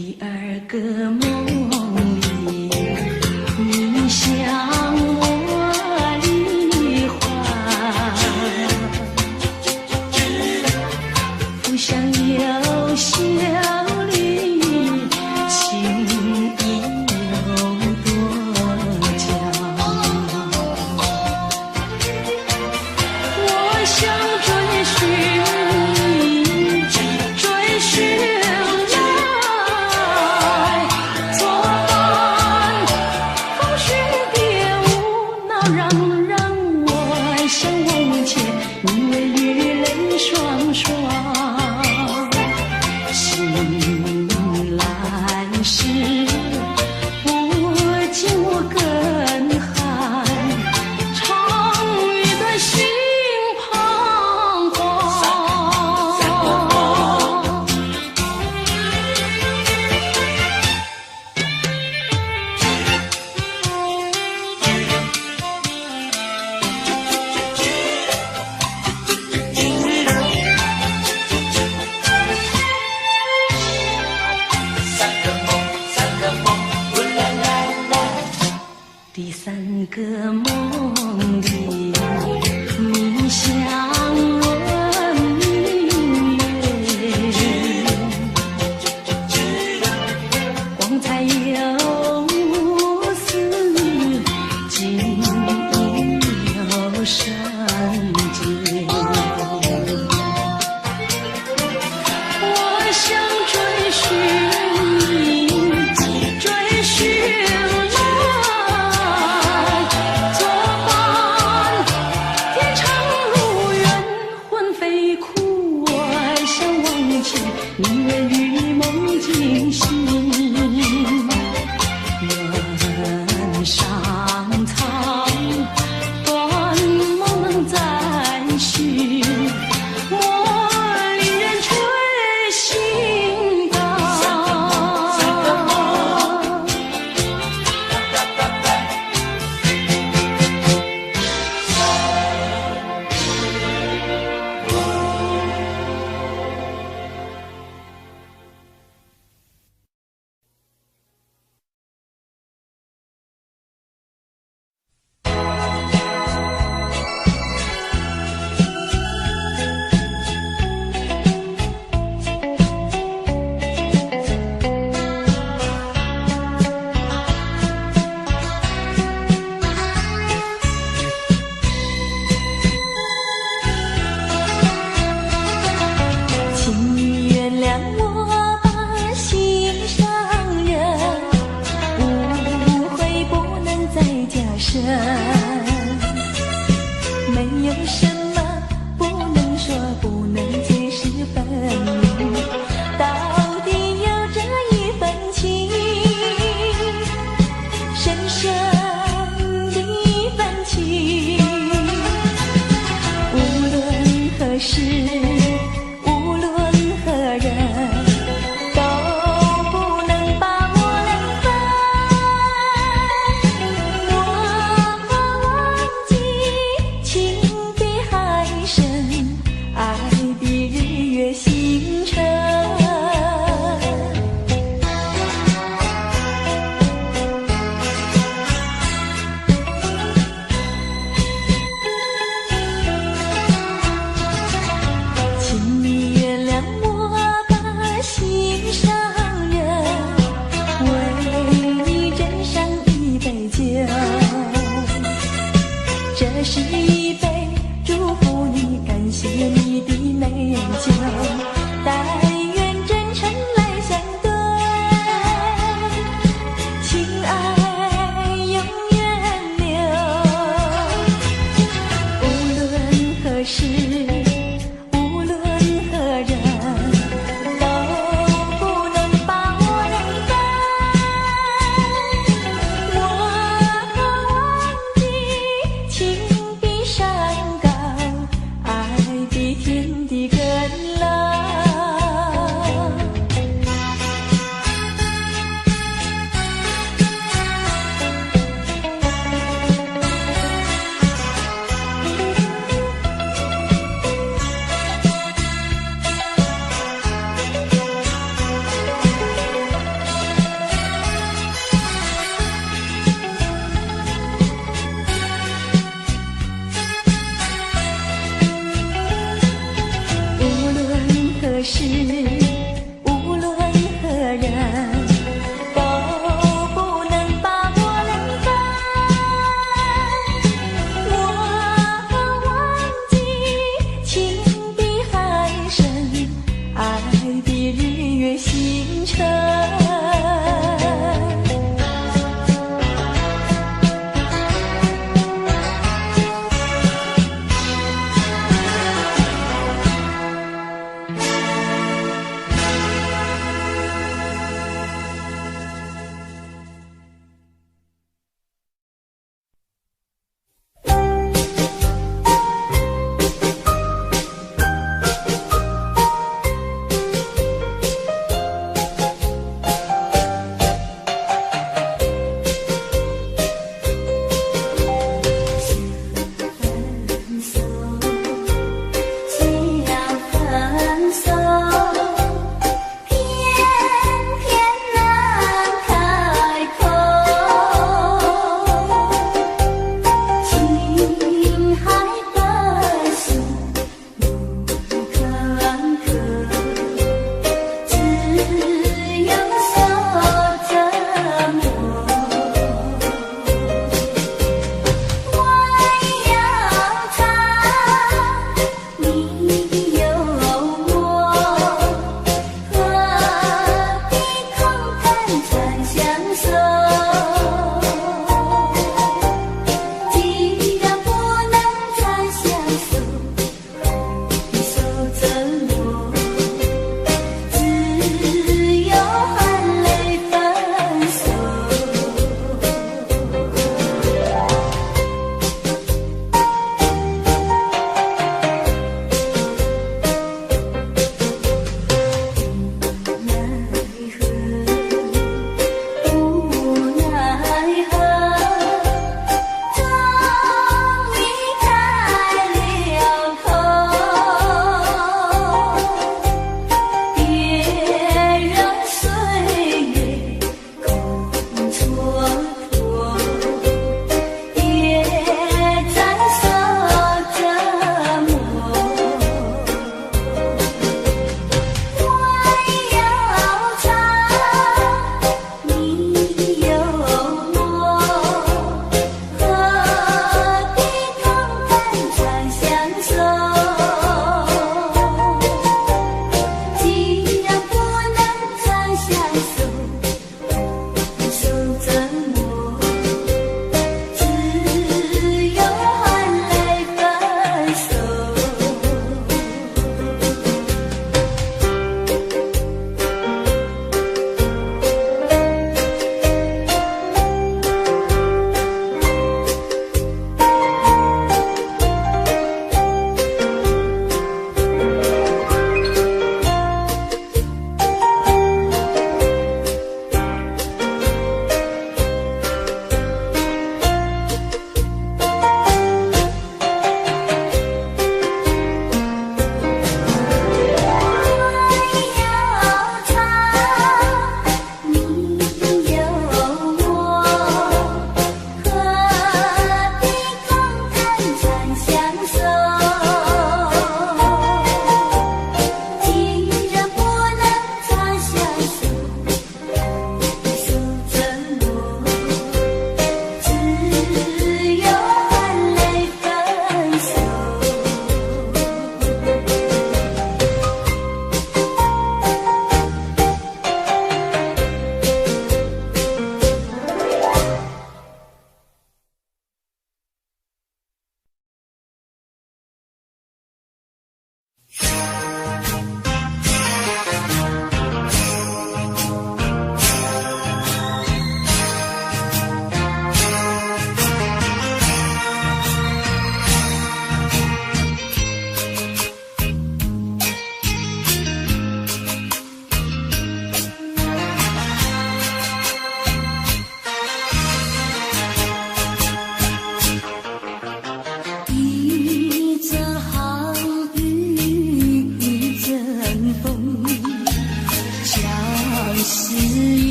第二个梦里，你向我梨花，不想有笑里，情意有多娇。我想追寻你，追寻。第三个梦里，你向我明月，光彩有丝，金银有圣洁。我想追寻你，追寻。宁愿与梦惊醒，人上苍，断梦能再续，茉莉人吹心高。没有什么不能说，不能解释分明，到底有这一份情，深深的一份情，无论何时，无论何人。程。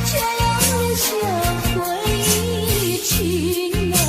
却让人想回忆去。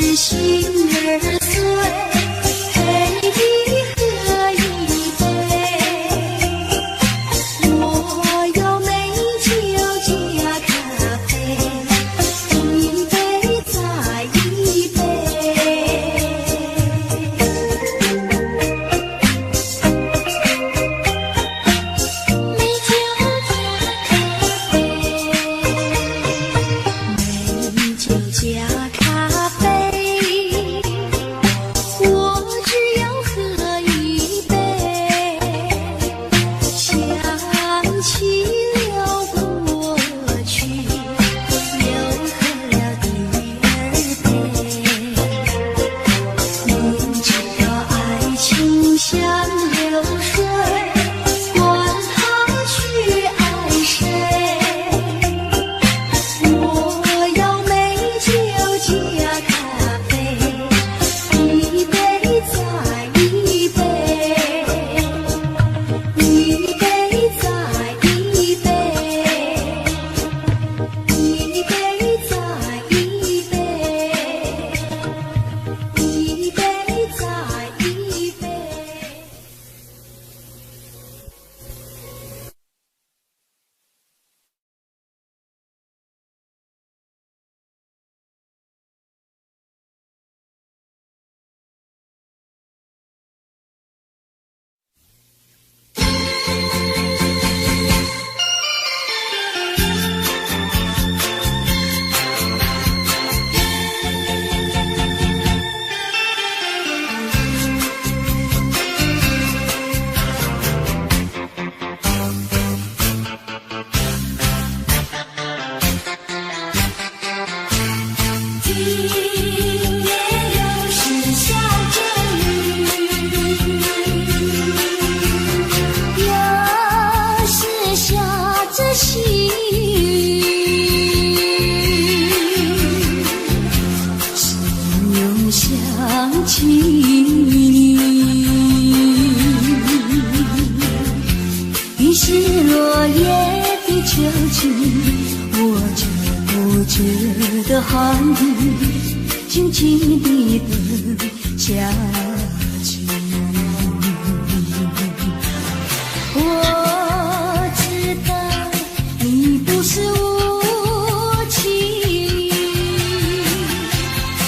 是心儿碎，陪你喝一杯。我要美酒加咖啡，一杯再一杯。美酒加咖啡，我只要喝一杯，想起了过去，又喝了第二杯。明知道爱情像流水，管他去爱谁。我要美酒加咖啡，一杯再一杯，一杯再一杯，一杯再一杯，一杯再一杯。今夜又是下着雨，又是下着细雨，只有想起你。于是落叶的秋季，我就不觉得寒意，静静地等下去。我知道你不是无情，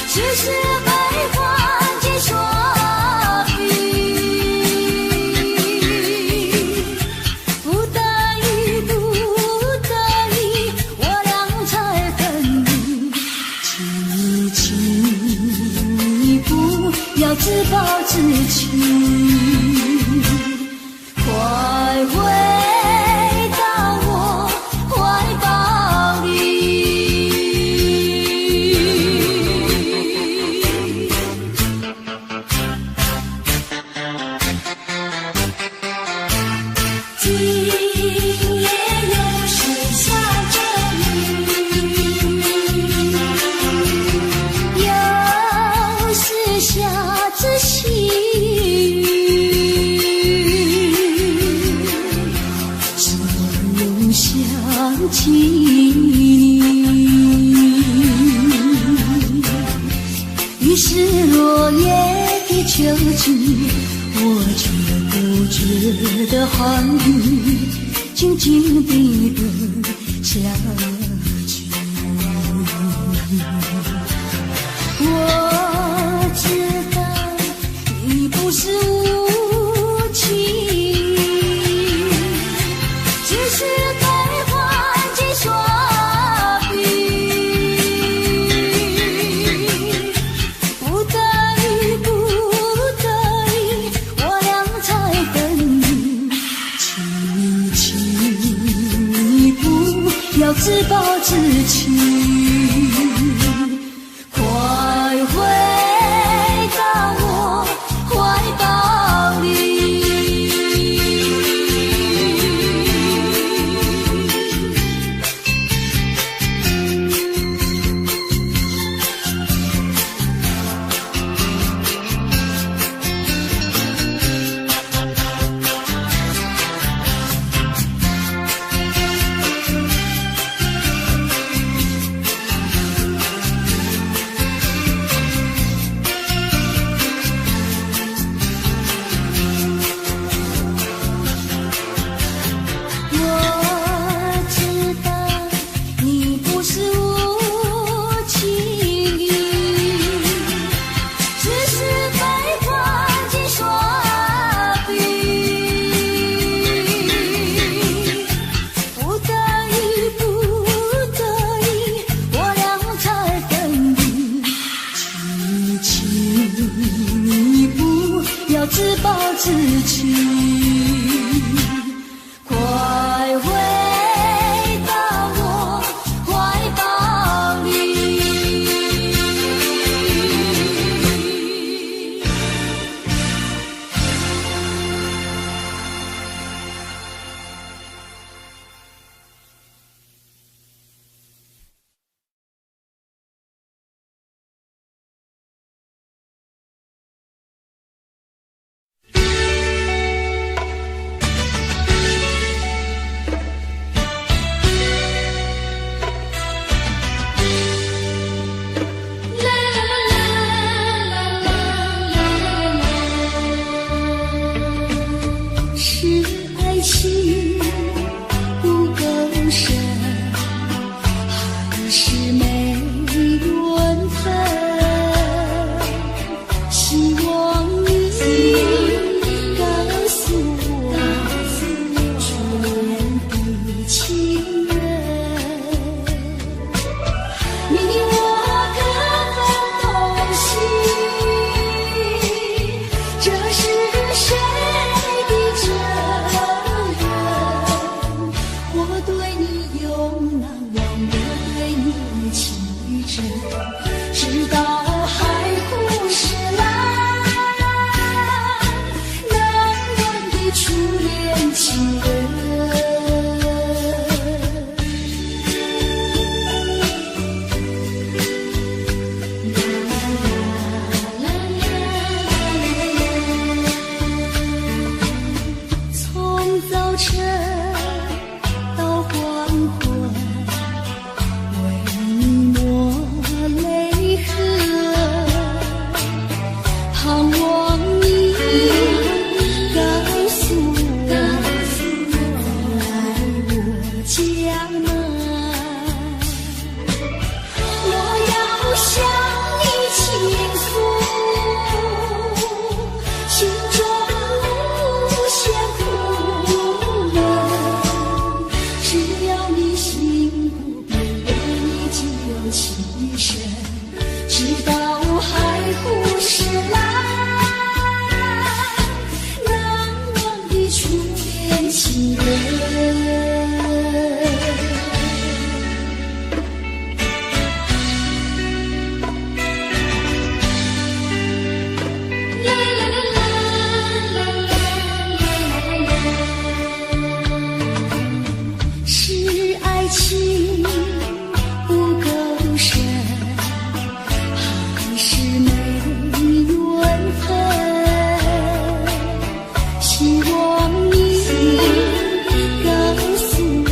只是悲欢皆说语，不得已不得已，我俩才分离。请你不要自暴自弃，快回到我怀抱里。今夜又是下着雨，又是下着细雨，只有想起你。于是落叶的秋季，我却不觉得寒意，静静地等下去。我知道你不是无情，只是悲欢皆说语，不得已不得已，我俩才分离。请你不要自暴自弃，快回到我怀抱里。你不要自暴自弃，快回到我怀抱里。是爱情不够深，还是没缘分？希望你告诉我，初恋的情人，你我各分东西，这是谁的责任？我对你永难忘，我对你情真，直到海枯石烂，难忘的初恋情人。从早晨到黄昏，为你抹泪痕，盼望你告诉我，来我家门。我要向你倾诉心中无限苦闷，只要你心不变，为你就情深，直到海枯石烂，难忘的初恋情人。是爱情不够深，还是没缘分？希望你告诉我，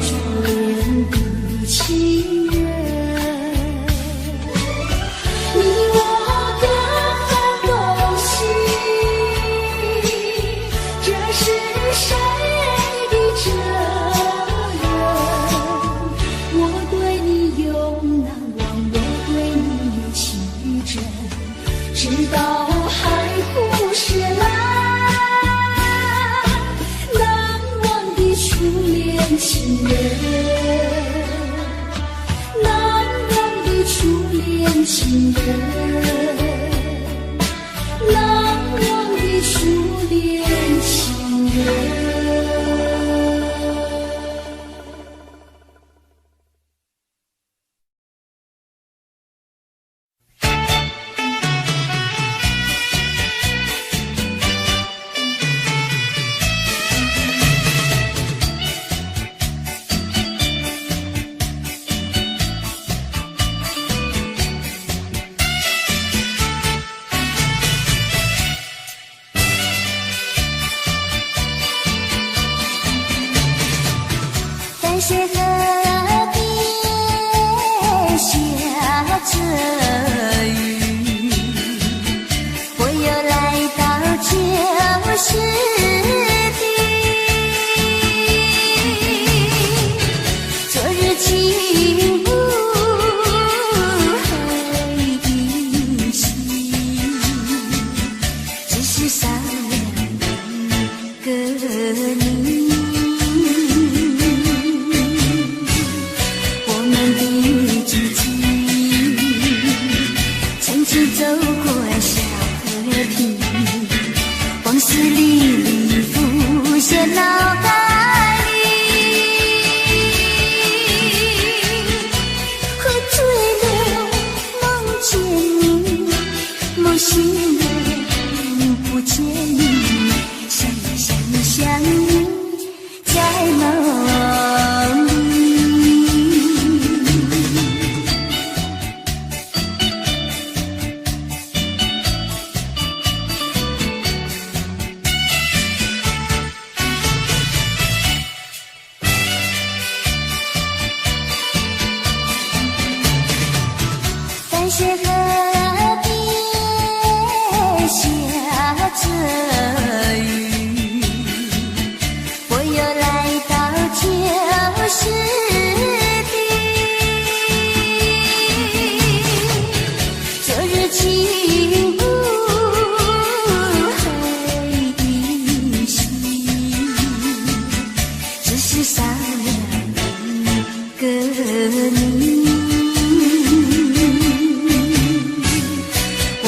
初恋的情人，你我各分东西，这是谁的责任？我对你永难忘，我对你情真，直到海枯石烂，难忘的初恋情人，难忘的初恋情人，难忘的初恋情人。淡水河边下着雨，我又来到旧时地，昨日情不黑依稀，只是少了一个你。我们的知己去走过小河堤，往事历历浮现脑海里。喝醉了，梦见你，梦醒了，不见你，想你想你想你，在梦里。淡水河边下着雨，我又来到旧时地，昨日情不黑的心，只是少了一个你。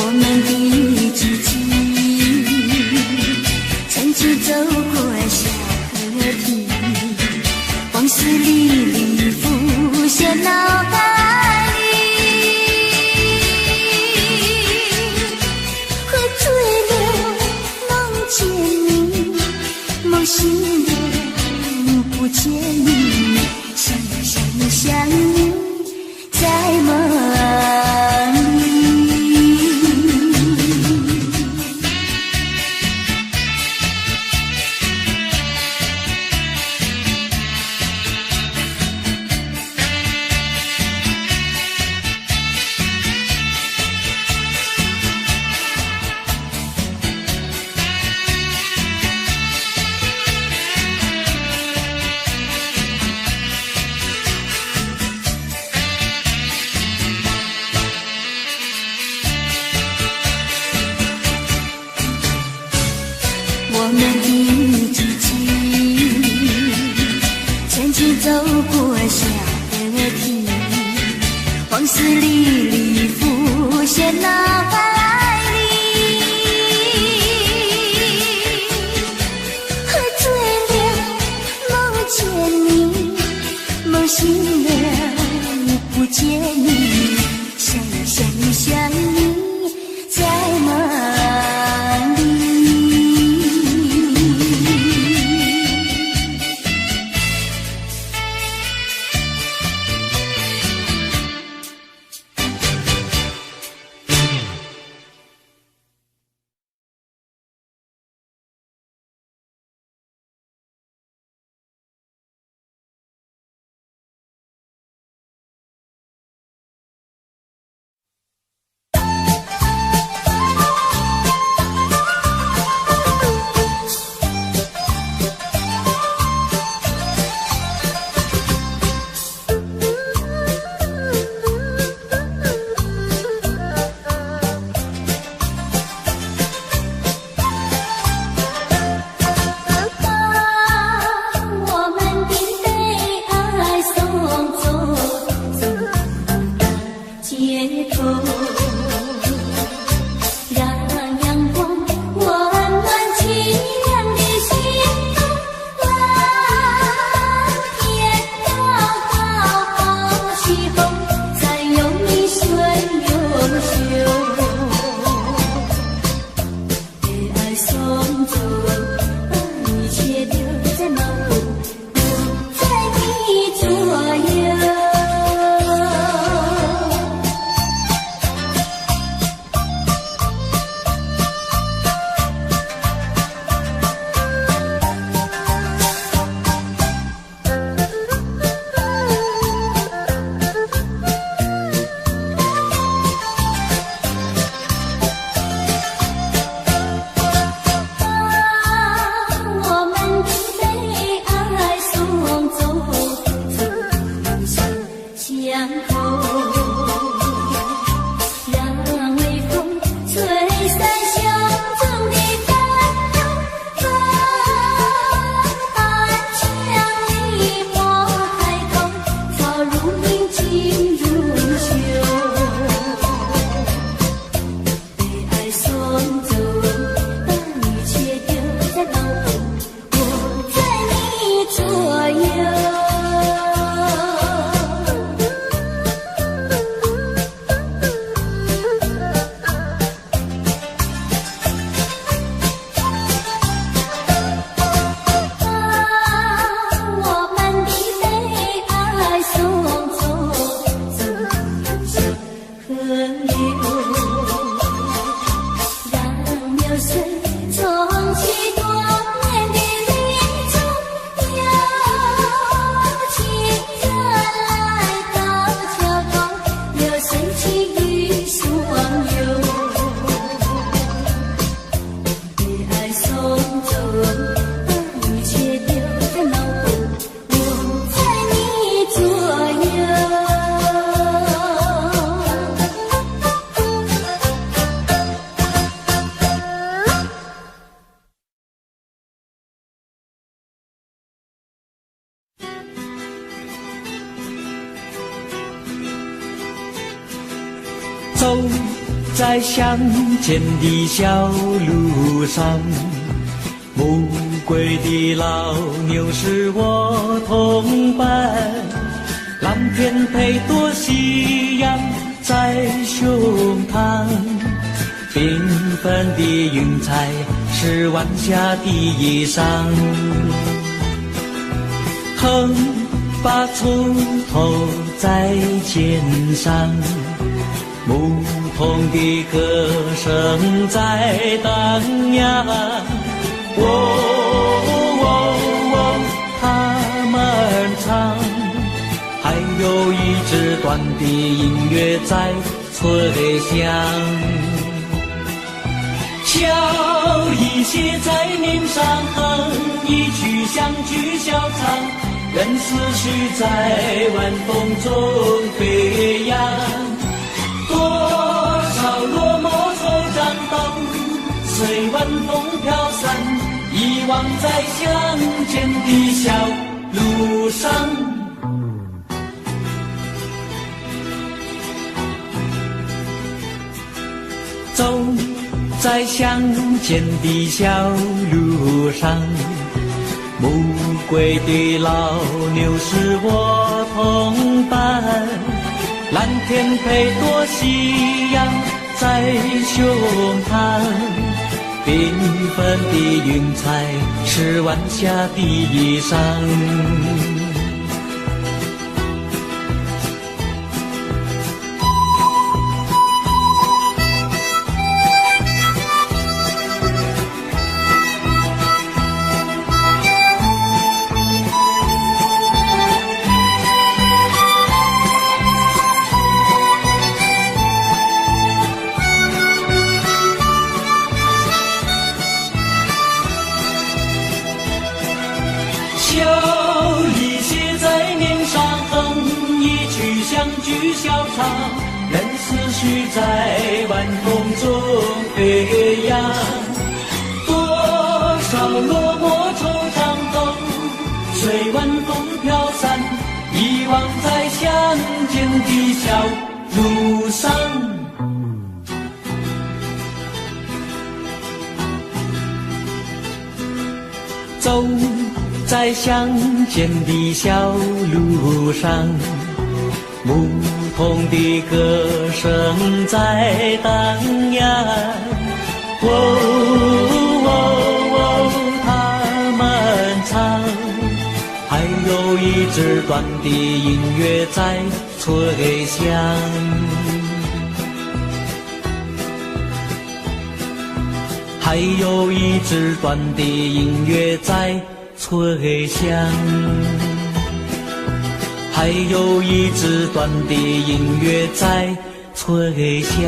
我们的知己曾经走过小河堤，往事历历浮现脑海里。喝醉了，梦见你，梦醒了，不见你，想你想你想你，在梦里。我们的知己曾经走过小河堤，往事历历浮现脑海里。喝醉了，梦见你，梦醒了，不见你，想你想你想你，在梦里。在乡间的小路上，暮归的老牛是我同伴，蓝天配朵夕阳在胸膛，缤纷的云彩是晚霞的衣裳，横把锄头在肩上，牧童的歌声在荡漾，他们唱，还有一支短的音乐在吹响，笑意写在脸上，哼一曲乡居小唱，任思绪在晚风中飞扬，多少落寞惆怅都随晚风飘散，遗忘在乡间的小路上。走在乡间的小路上，暮归的老牛是我同伴，蓝天配朵夕阳在胸膛，缤纷的云彩是晚霞的衣裳，任思绪在晚风中飞扬，多少落寞惆怅都随晚风飘散，遗忘在乡间的小路上。走在乡间的小路上，牧童的歌声在荡漾，他们唱，还有一支短的音乐在吹响，还有一支短的音乐在吹响，还有一支短的音乐在吹响。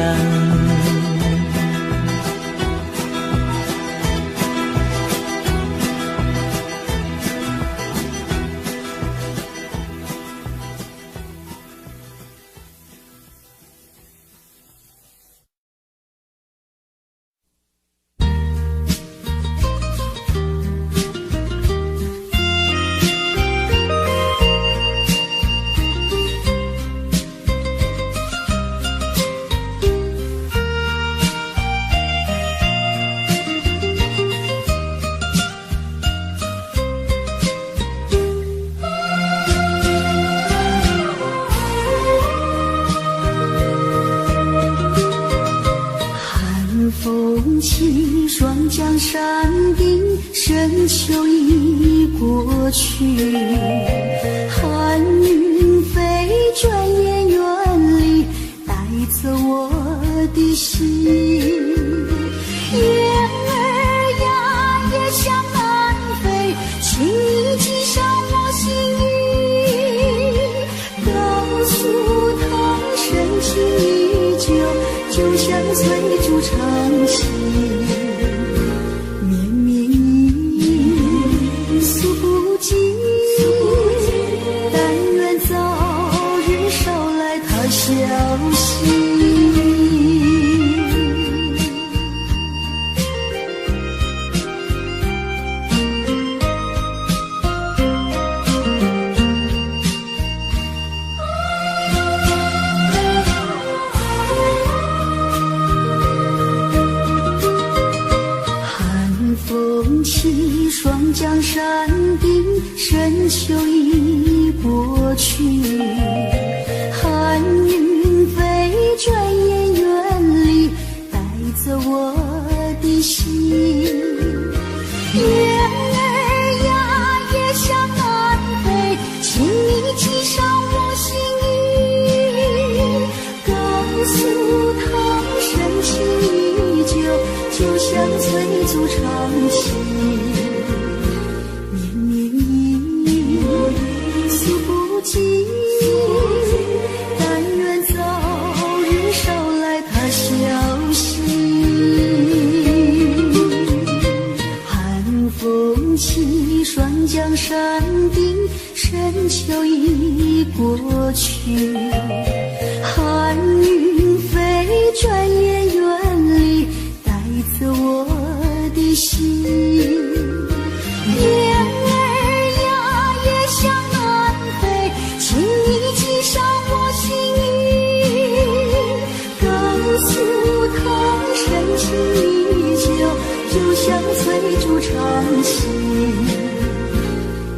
江山顶，深秋已过去，寒云飞，转眼远离，带走我的心。雁儿呀，也向南飞，请你记上我心意，告诉他深情依旧，就像翠竹长青。山顶，深秋已过去，寒云飞，转眼远离，带走我的心。月儿呀，也向南飞，请你系上我心意，告诉他深情依旧，就像催促长情。绵绵忆诉不尽，但愿早日捎来他消息。寒风起，霜降山顶，深秋已过去，寒云飞，转眼远离，带走我的心。月儿呀，也向南飞，请你系上我心意，告诉他深情依旧，就像催促长情。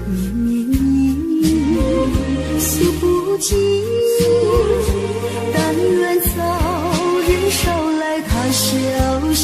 绵绵忆诉不尽，但愿早日捎来他消息。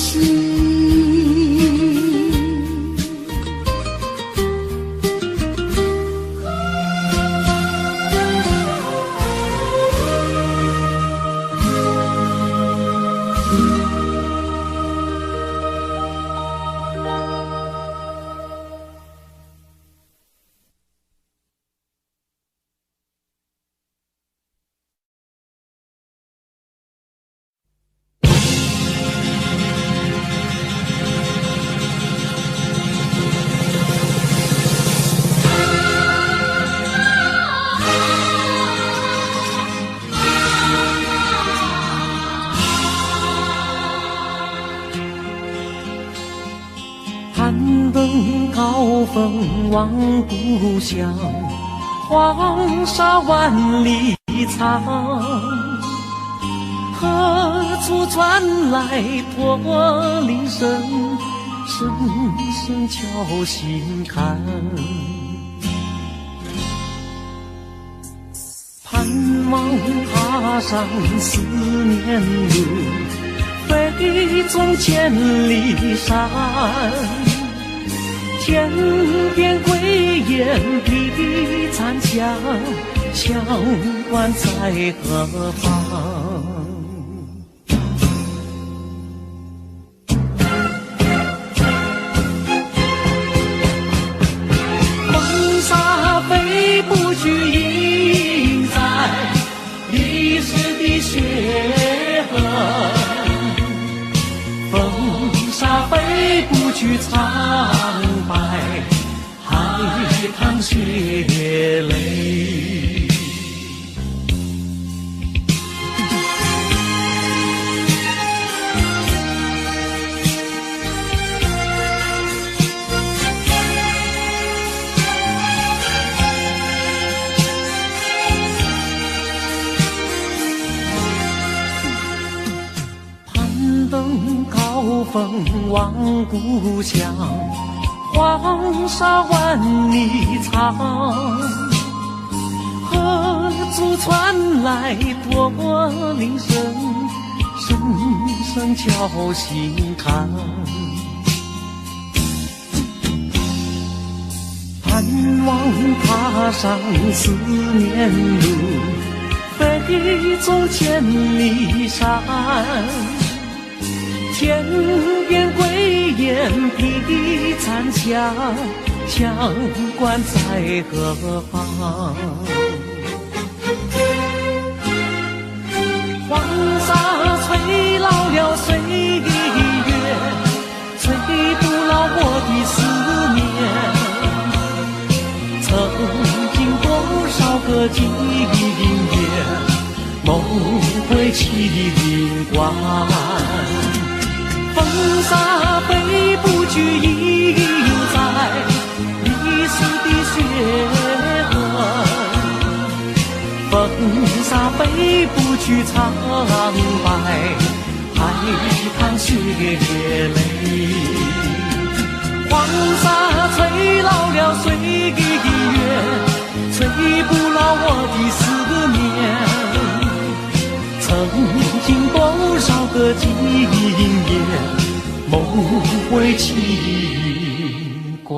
攀登高峰望故乡，黄沙万里长，何处传来驼铃声，声声敲心坎。盼望踏上思念路，飞纵千里山，天边归雁披残香，乡关在何方？风沙飞不去，印在历史的血痕。风沙飞不去，苍白海棠血泪。攀登高峰望故乡，黄沙万里长，何处传来驼铃声，声声敲心坎。盼望踏上思念路，飞纵千里山，天边归雁披残香，乡关在何方？黄沙吹老了岁月，吹不老我的思念。曾经多少个今夜，梦回麒麟关。风沙飞不去，印在历史的血痕。风沙飞不去，苍白海棠血泪。黄沙吹老了了岁月，吹不老我的思念。曾经多少个今夜，梦回情关。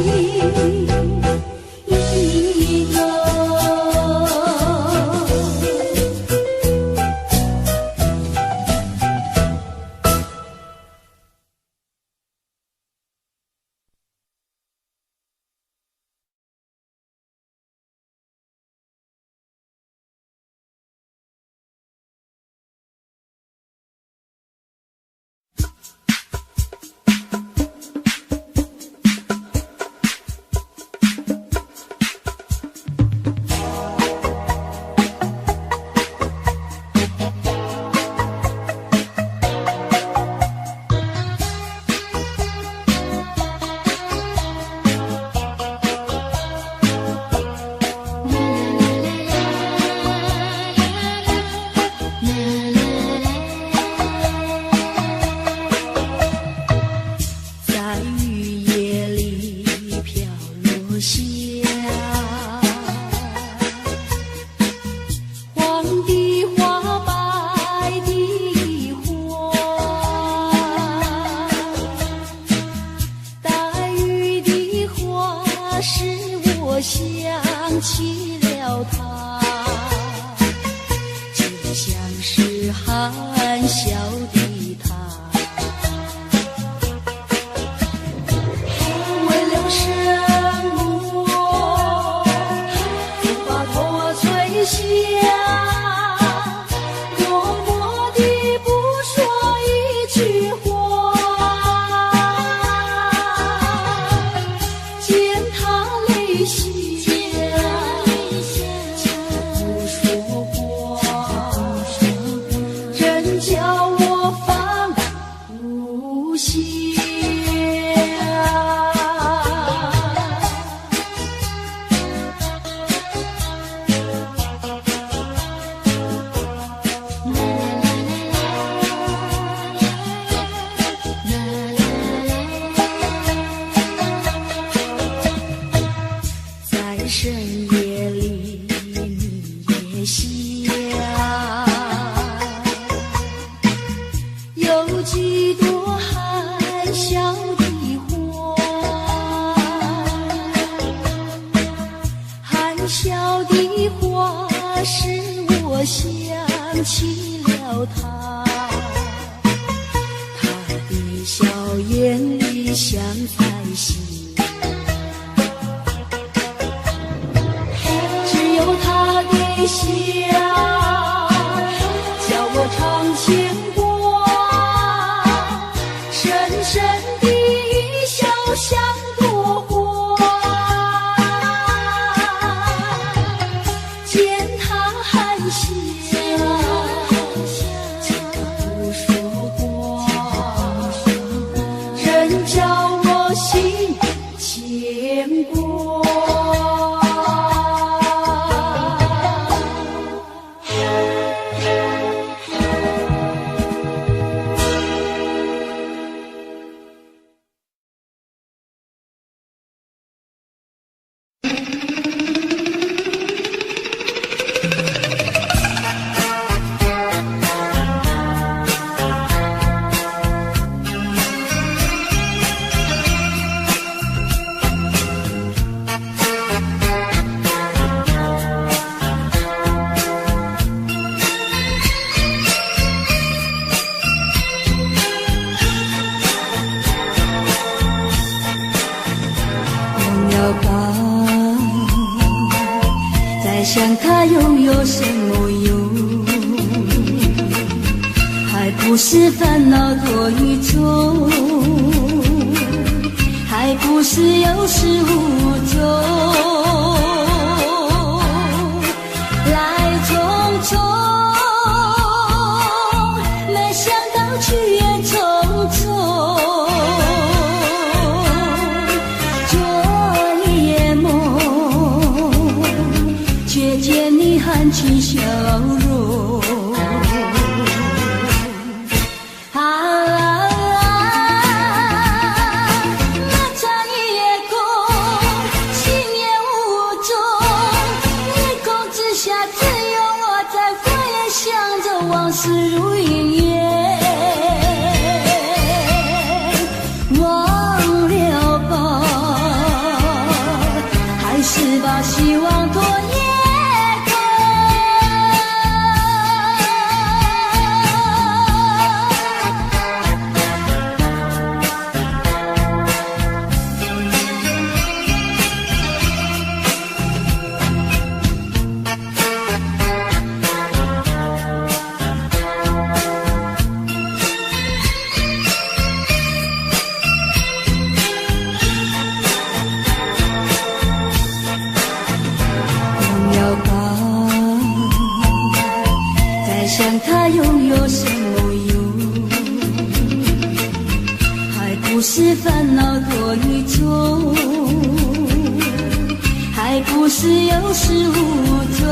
一个。想它又有什么用？还不是烦恼多一种，还不是有始无终，来匆匆，没想到去也匆匆。昨夜梦，却见你含情笑容。往事如云烟，忘了吧，它又有什么用？还不是烦恼多一种，还不是有始无终，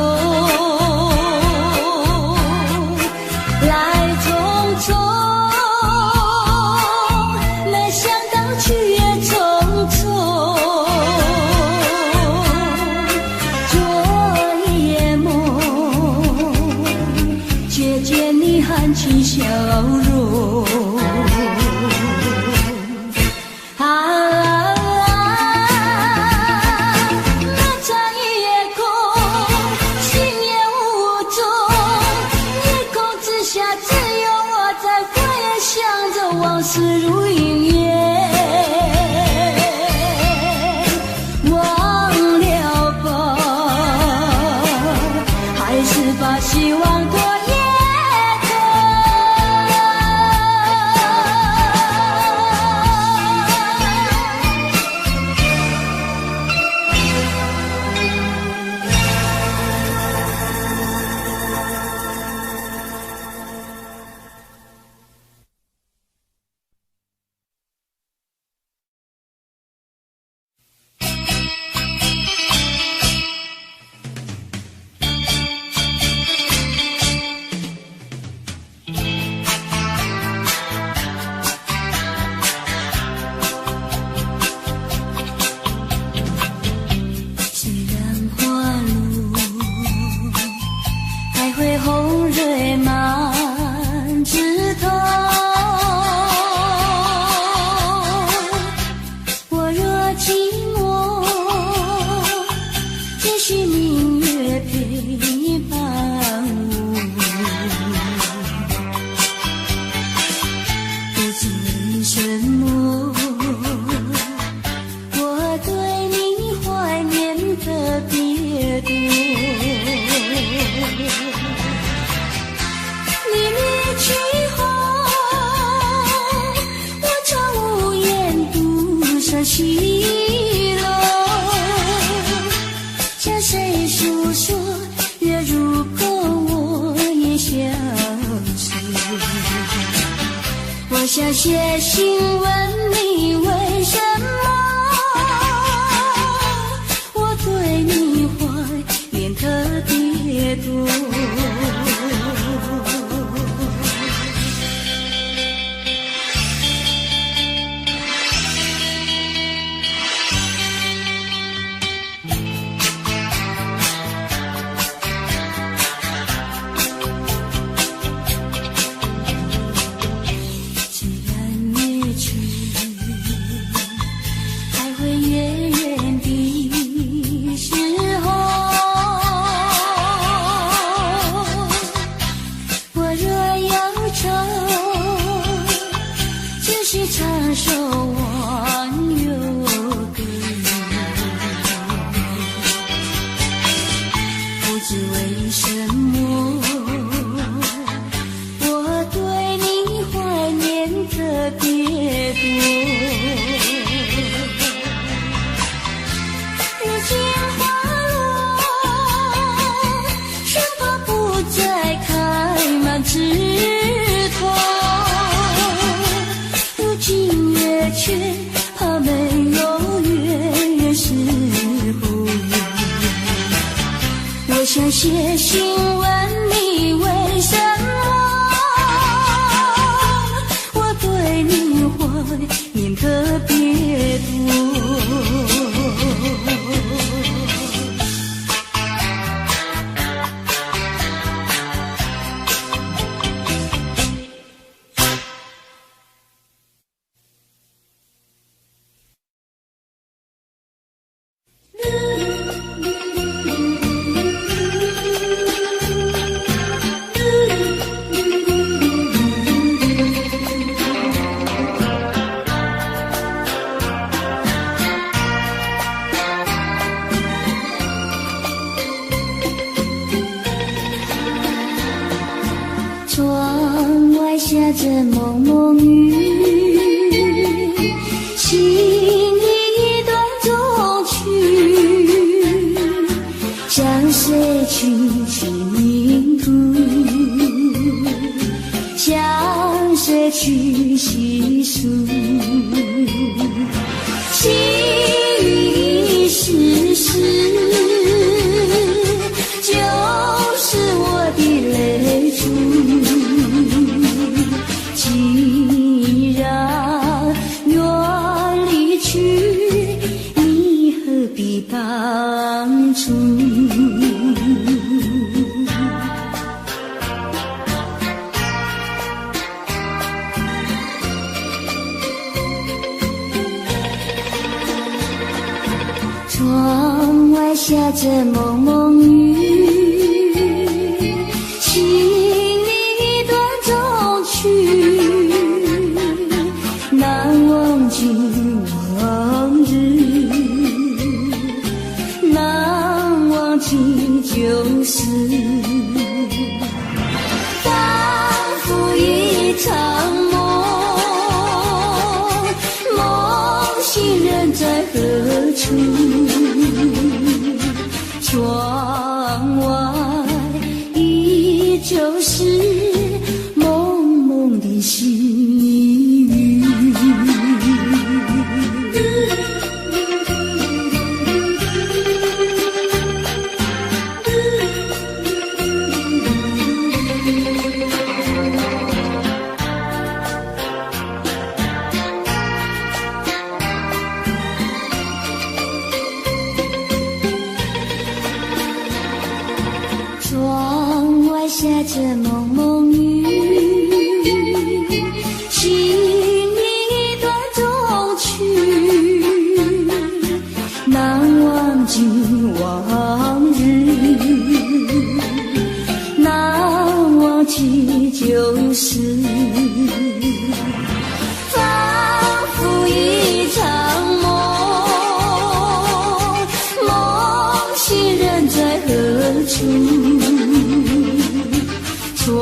来匆匆，没想到去也匆匆。昨夜梦，却见你含情笑容。往事如云烟，忘了吧，还是把希望多也红蕊满枝头，我若寂寞，只需明月陪伴我。不知为什么，我对你怀念特别多。你离去后，我常无言独上西楼，向谁诉说？月如钩，我也相思。我想写信问你为什么，我对你怀念特别多。长守望有个不知为什么，我对你怀念特别多。如今花落，生怕不再开满枝头。却怕没有月时候，我想写信问你为什么，我对你怀念特别多。窗外下着蒙蒙雨，心里一段衷曲，向谁去倾吐？当初。窗外下着蒙蒙雨，请你断中去，难忘今往日，难忘记旧事，仿佛一场梦，梦醒人在何处？窗外依旧是蒙蒙的细雨。窗外下着蒙蒙雨，请你断中去，难忘今往日，难忘记旧事，仿佛一场梦，梦醒人在何处？窗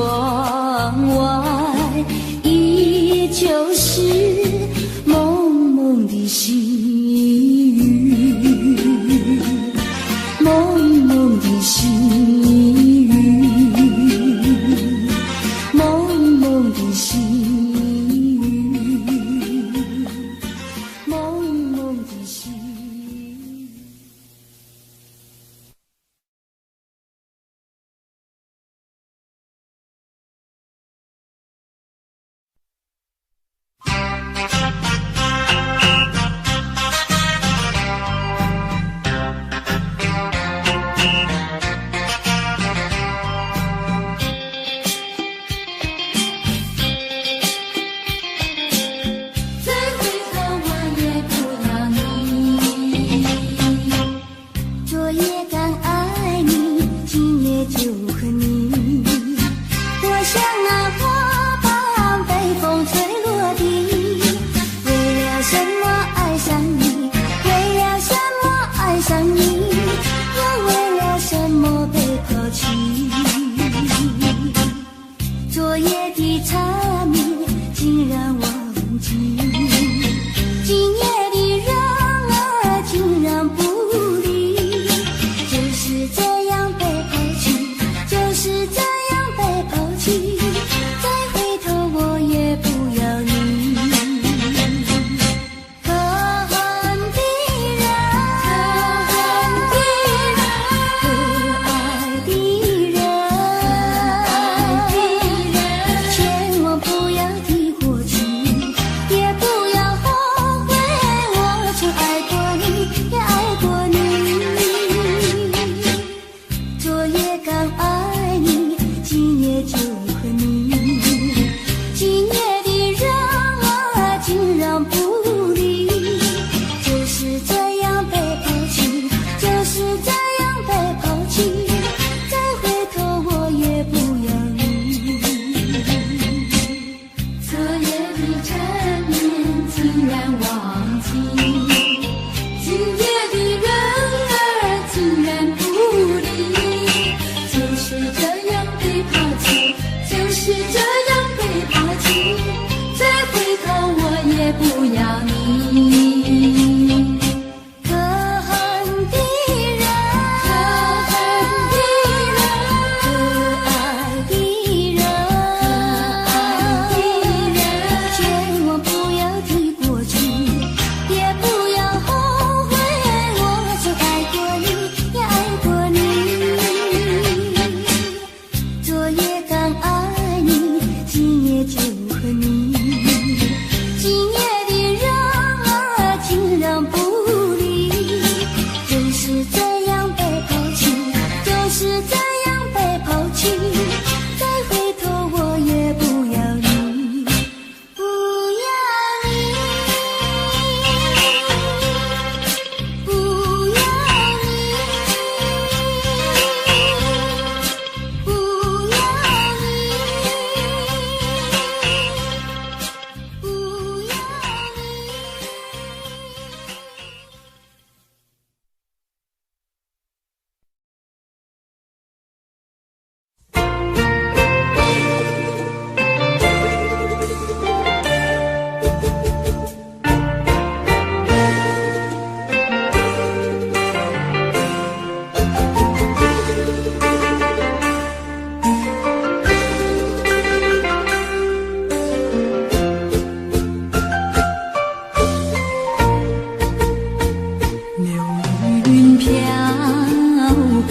飘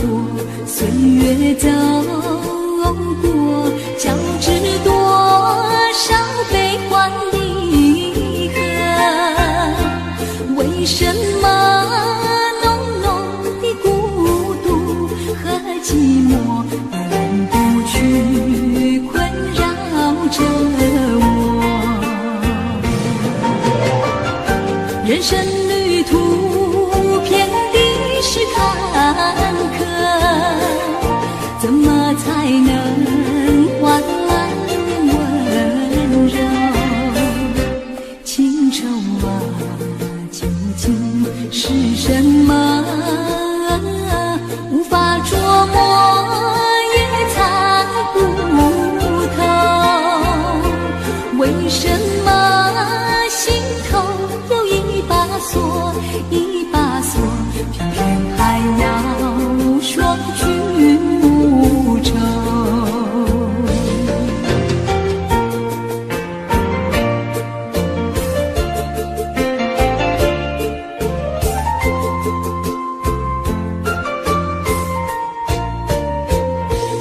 过，岁月走过，交织多少悲欢离合？为什么浓浓的孤独和寂寞永不去困扰着我？人生旅途遍地是坎坷，怎么才能换来温柔？情愁啊，究竟是什么？无法捉摸，也猜不透。为什么心头有一把锁，一把锁，偏偏还要说句无愁？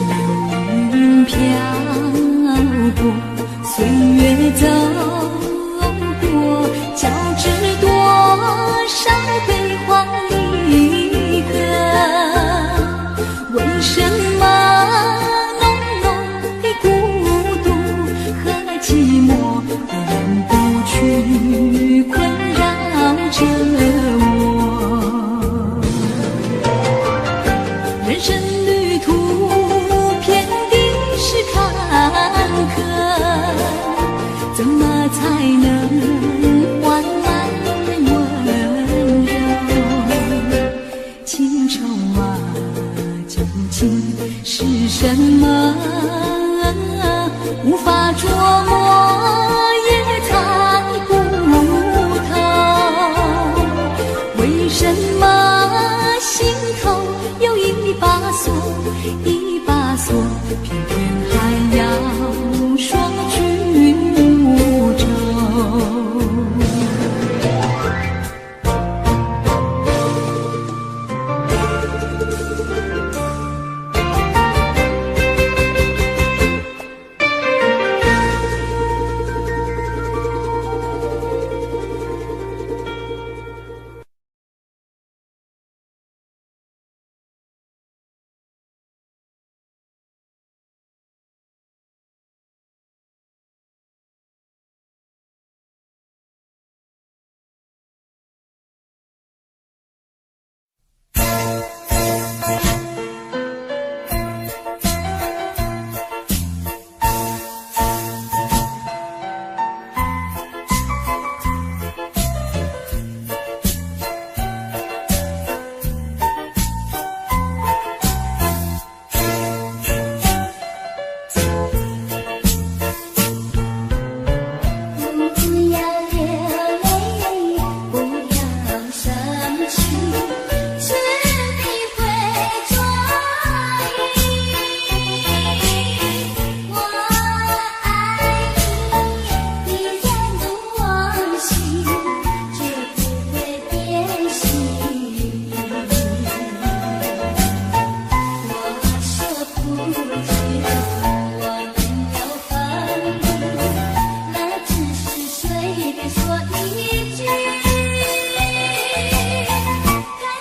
流云飘过，岁月走过，交织多少悲欢离合？为什么浓浓的孤独和寂寞永不去困扰着我？人生旅途遍地是坎坷，怎么才能换来温柔？情愁啊，究竟是什么？无法捉摸，也猜不透。为什么心头有一把锁，一把锁，偏偏还要说句无愁？说一句，看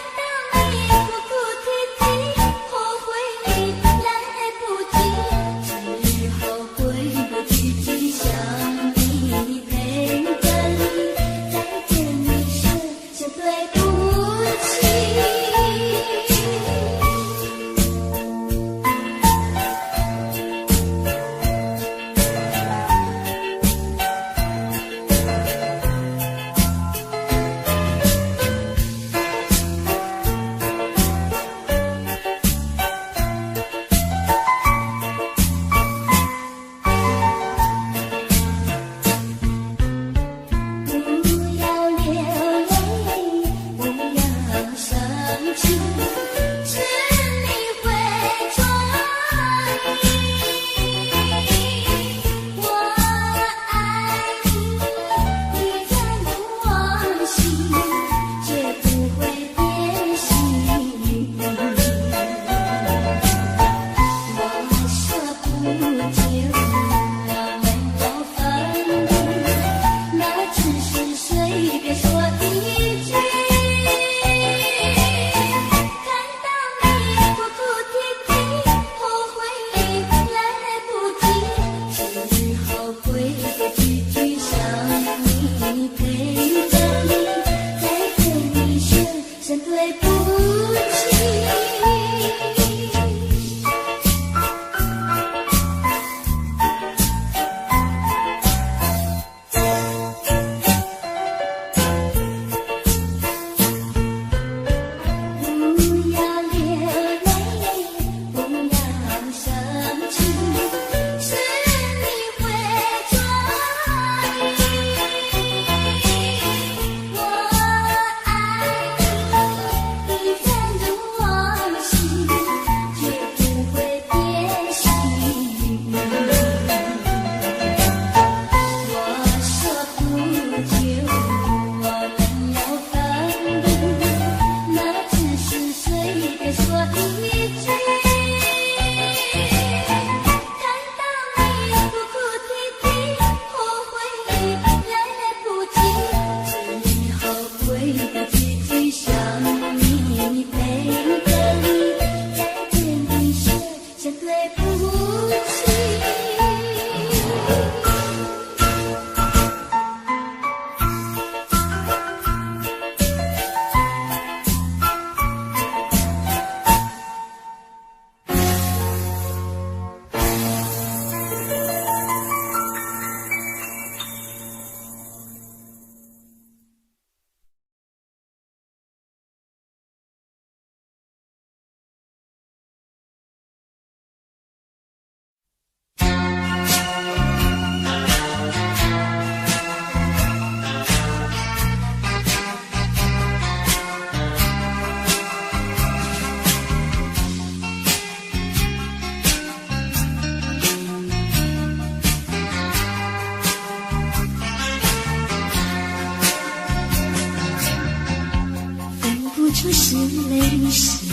出是泪湿，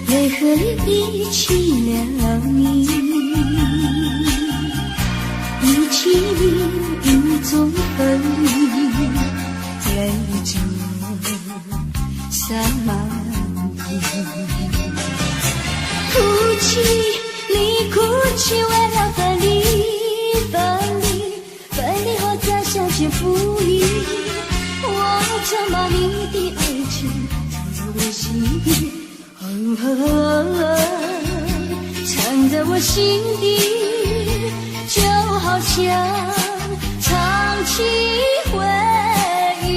泪和你一起了你，一起一种分离，泪着洒满地。哭泣，你哭泣，为了分离，分离，分离后再相见不易。我怎把你的爱情藏在我心底，藏在我心底，就好像藏起回忆。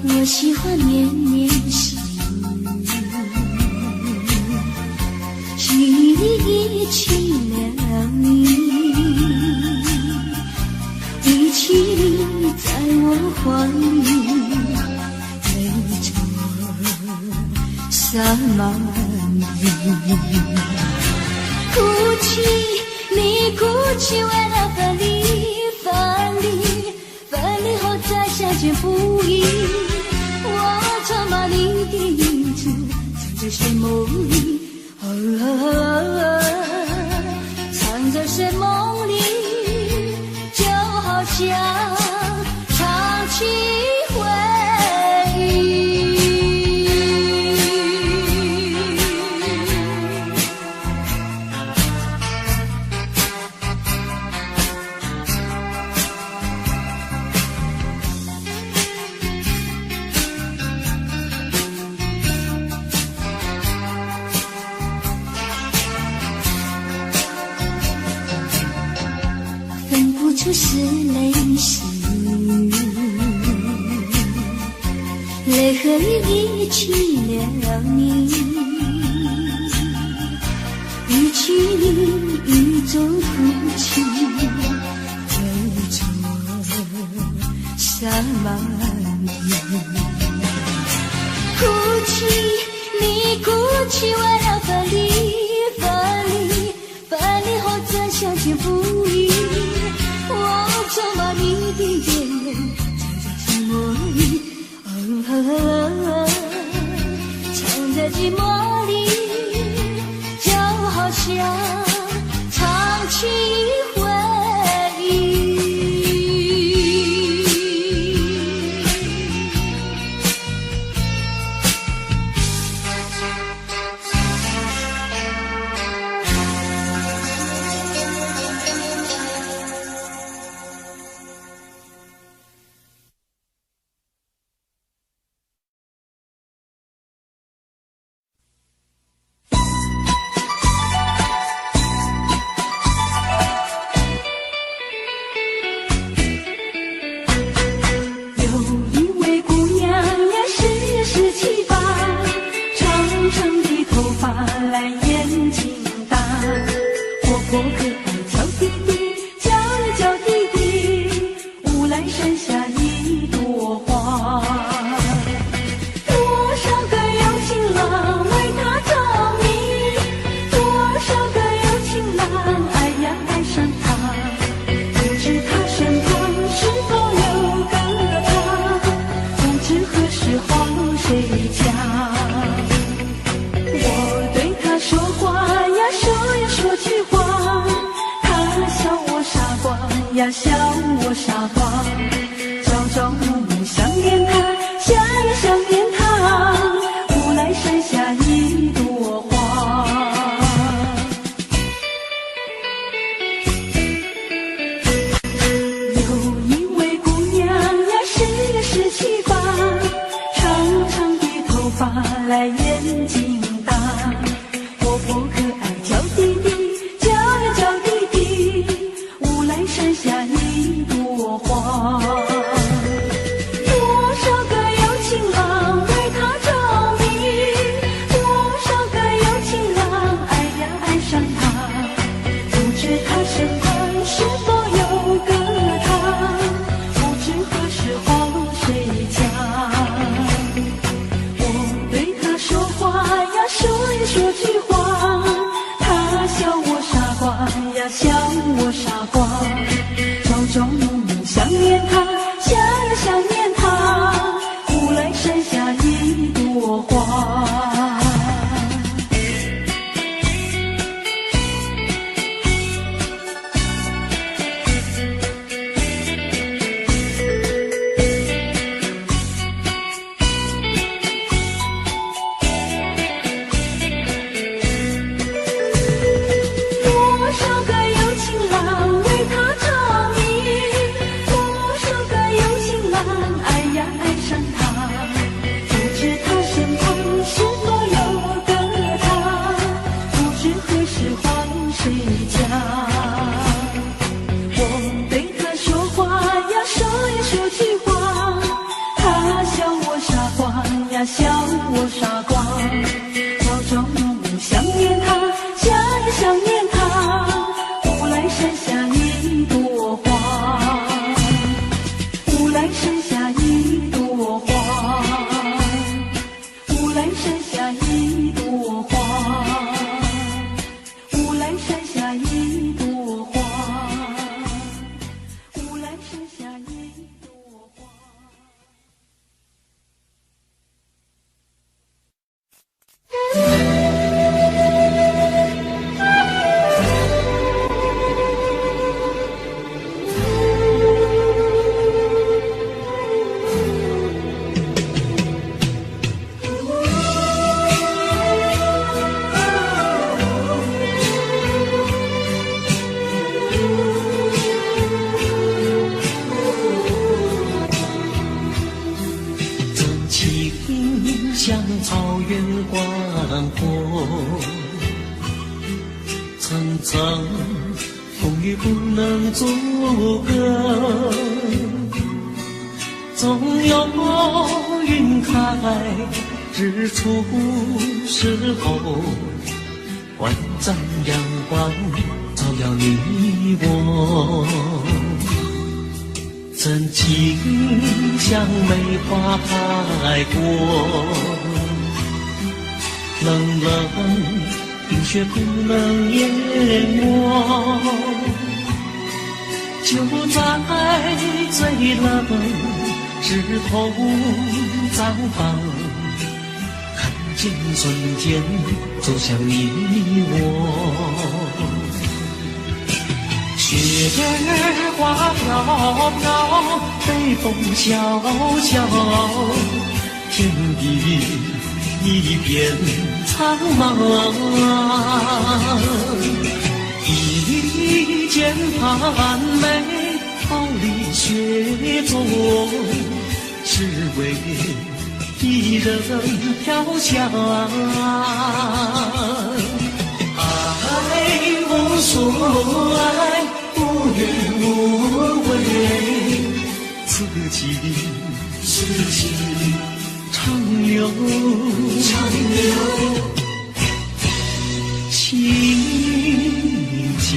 我喜欢绵绵细雨，一起了你，一起在我怀里，泪着洒满地。哭泣，你哭泣，为了分离，分离，分离后再相见不易。我曾把你的影子藏在睡梦里，藏在睡梦里，就好像藏起回忆。就是泪湿，泪和你一起了你，一起一种哭泣，泪着洒满地。哭泣，你哭泣，为了分离，分离，分离后再相见不易。我曾把你的眼泪藏在寂寞里，藏在寂寞里，就好像藏起回忆。笑我傻瓜，朝朝暮暮想念他，想也想念他，无来山下一朵花。有一位姑娘呀，是17、8，长长的头发来眼睛大，活泼可爱叫弟弟，叫呀叫弟弟，无来山下一朵花。多少个有情郎为她着迷，多少个有情郎爱呀爱上她，不知他身旁是否有个他，不知何时黄水家。我对呀，说一说句话。他笑我傻瓜呀，笑我傻瓜。朝朝暮暮想念他，想呀想念他。无来山下一朵花。笑我傻瓜，朝朝暮暮想念他，想呀想念他。无来山下一朵花，无来山下一朵花，无来山下一朵花，无来山下一朵花，无来山下一朵花。像草原广阔，层层风雨不能阻隔，总有云开日出时候，万丈阳光照耀你我。真情像梅花开过，冷冷冰雪不能淹没。就在最冷枝头绽放，看见瞬间走向你我。雪儿花飘飘，北风萧萧，天地一片苍茫。一剑寒梅，毫厘雪中，只为一人飘香。爱无所爱，无怨无悔，此情长留，情间。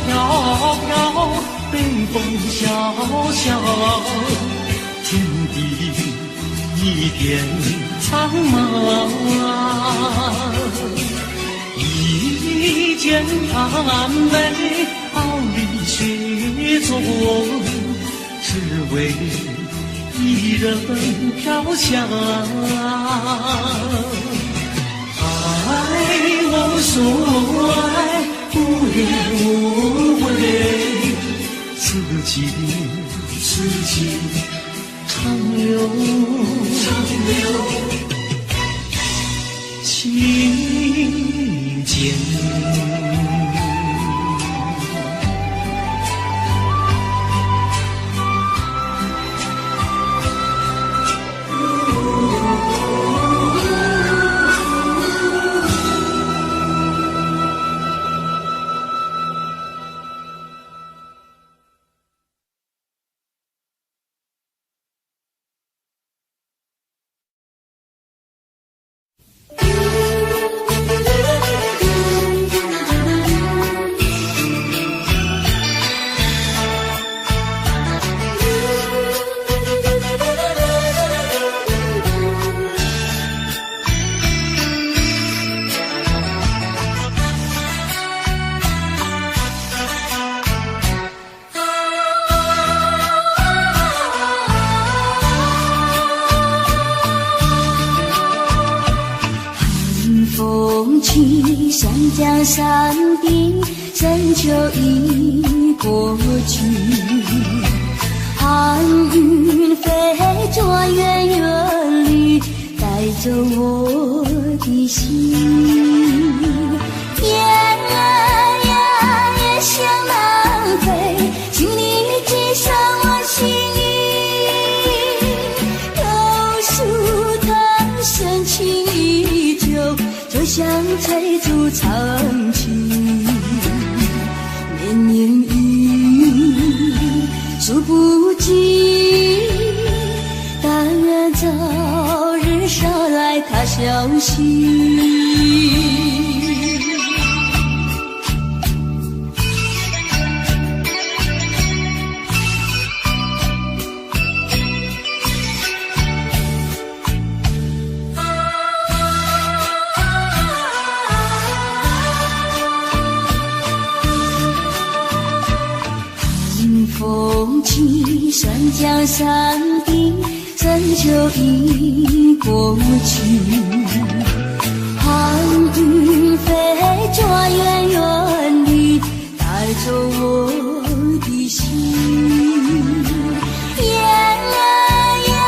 飘飘，北风萧萧，天地一片苍茫。一剑寒梅，毫厘雪中，只为一人飘香。爱无所爱，无怨无悔，此情长留，情间。山江山顶，深秋已过去，寒云飞着远远里，带走我的心。雁儿呀，也向南飞，请你寄上我心意。榕树藤深情依旧，就像翠竹长青。年年雨，数不尽，但愿早日捎来他消息。风起山江山顶，深秋已过去，寒云飞着远远里，带走我的心。雁儿呀，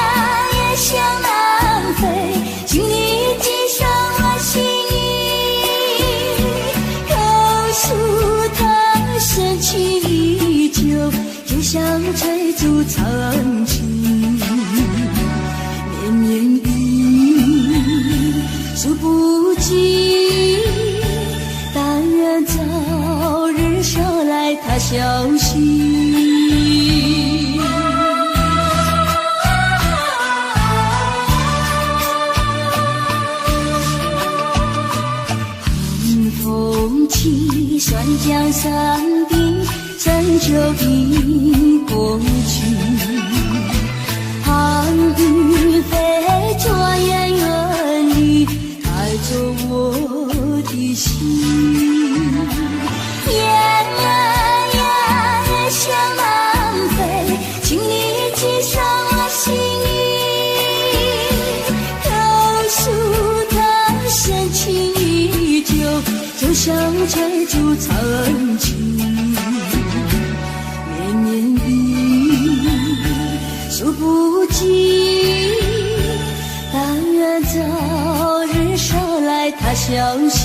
也向南飞，请你寄上我心意。榕树藤深情依旧，就像翠竹长青。年年雨，数不尽，但愿早日捎来他消息。寒风起山江山顶，深秋已过去，寒云飞着远远里，带走我的心。雁儿呀，也向南飞，请你寄上我心意。榕树藤深情依旧，就像翠竹长青。年年雨，数不尽，但愿早日捎来他消息。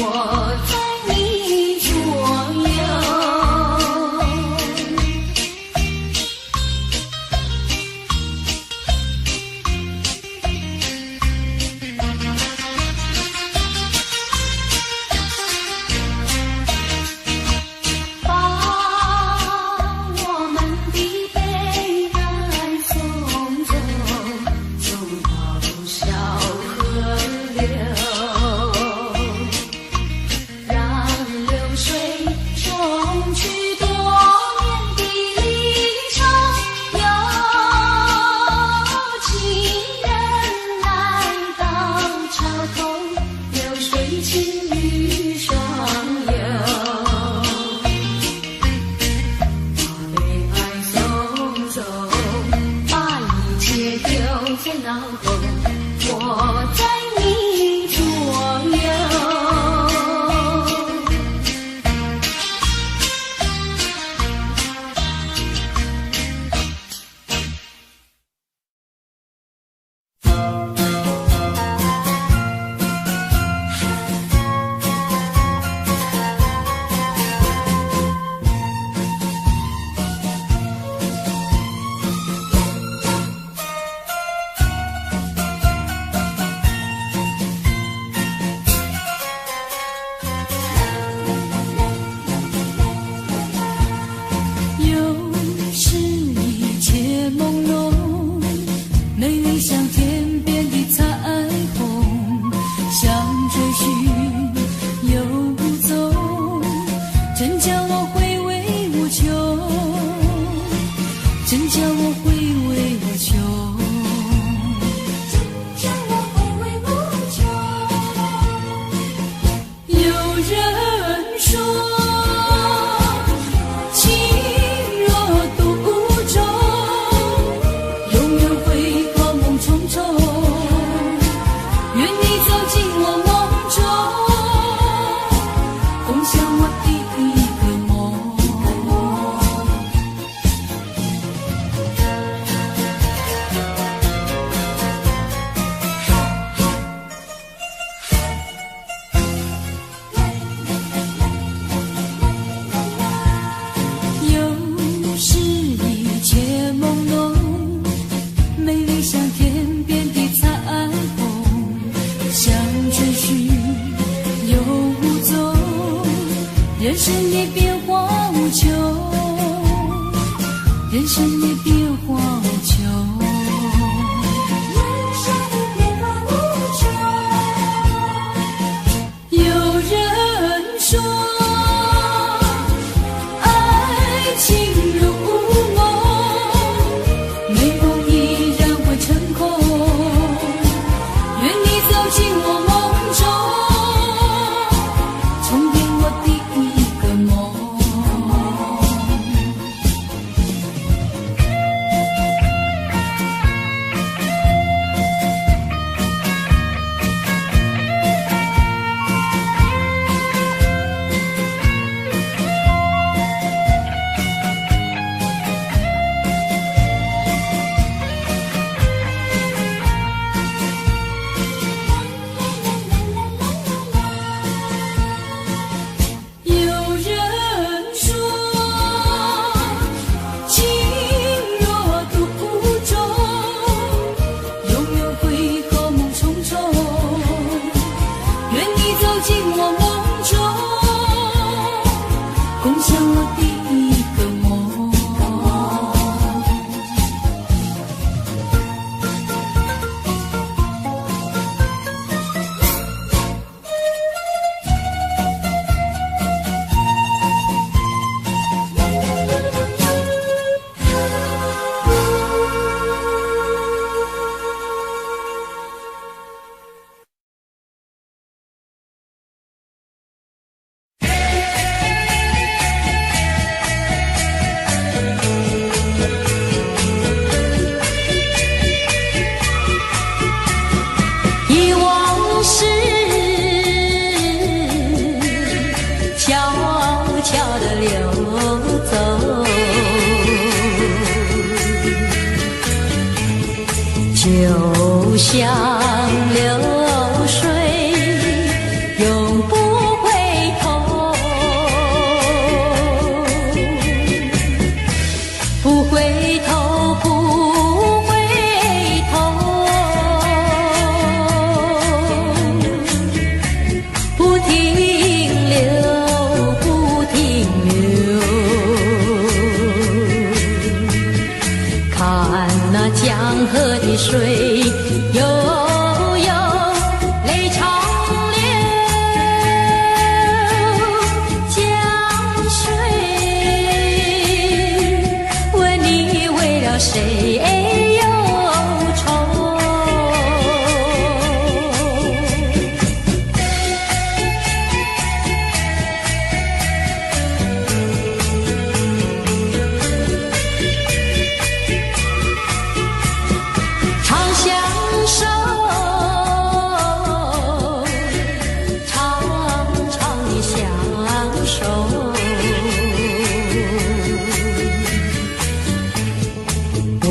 我在你左右。我在你左右。就像流水永不忧愁。常相守，常常的相守。我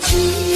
情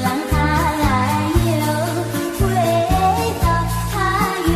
郎他来又回到他又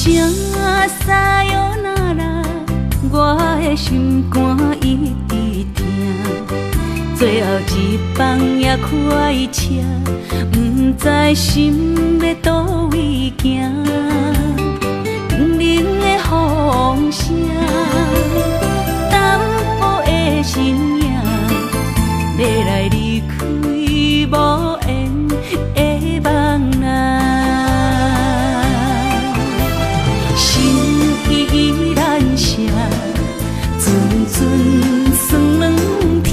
声撒哟那拉，我的心肝一直疼。最后一棒也开车，不知心要倒位行。冷冷的风声，淡薄的身影，要来离开无缘的梦啊。依然声，阵阵酸软疼，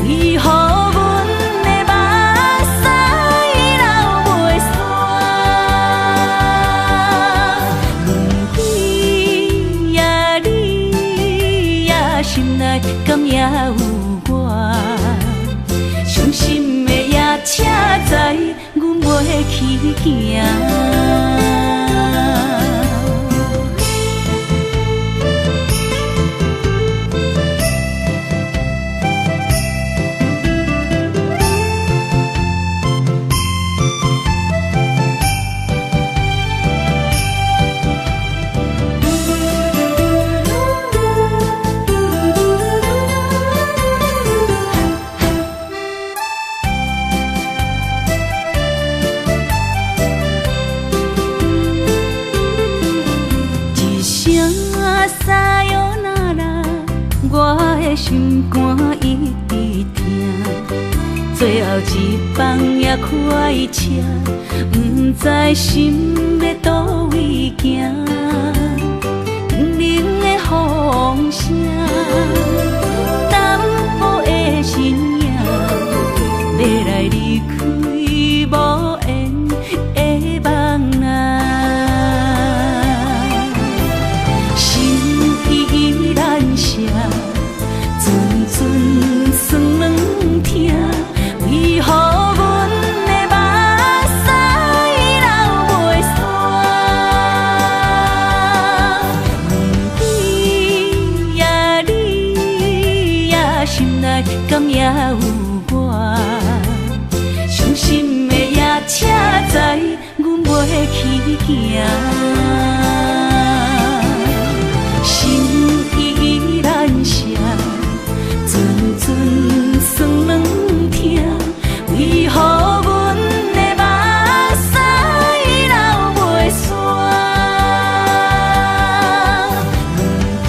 为何阮的目屎流袂煞？轮回呀，你呀，心内敢也有我？伤心的夜车载，阮袂去行。撒哟那拉，我的心肝一直疼。最后一棒也开车，不知心要倒位行。冷冷的风声，淡薄的身影，要来离开无缘的梦啊。依然声，阵阵酸软疼，为何阮的目屎流袂煞？轮回呀，你呀，心内敢也有我？伤心的夜车载，阮袂去行。依然声，阵阵酸软疼，为何阮的目屎流袂煞？轮回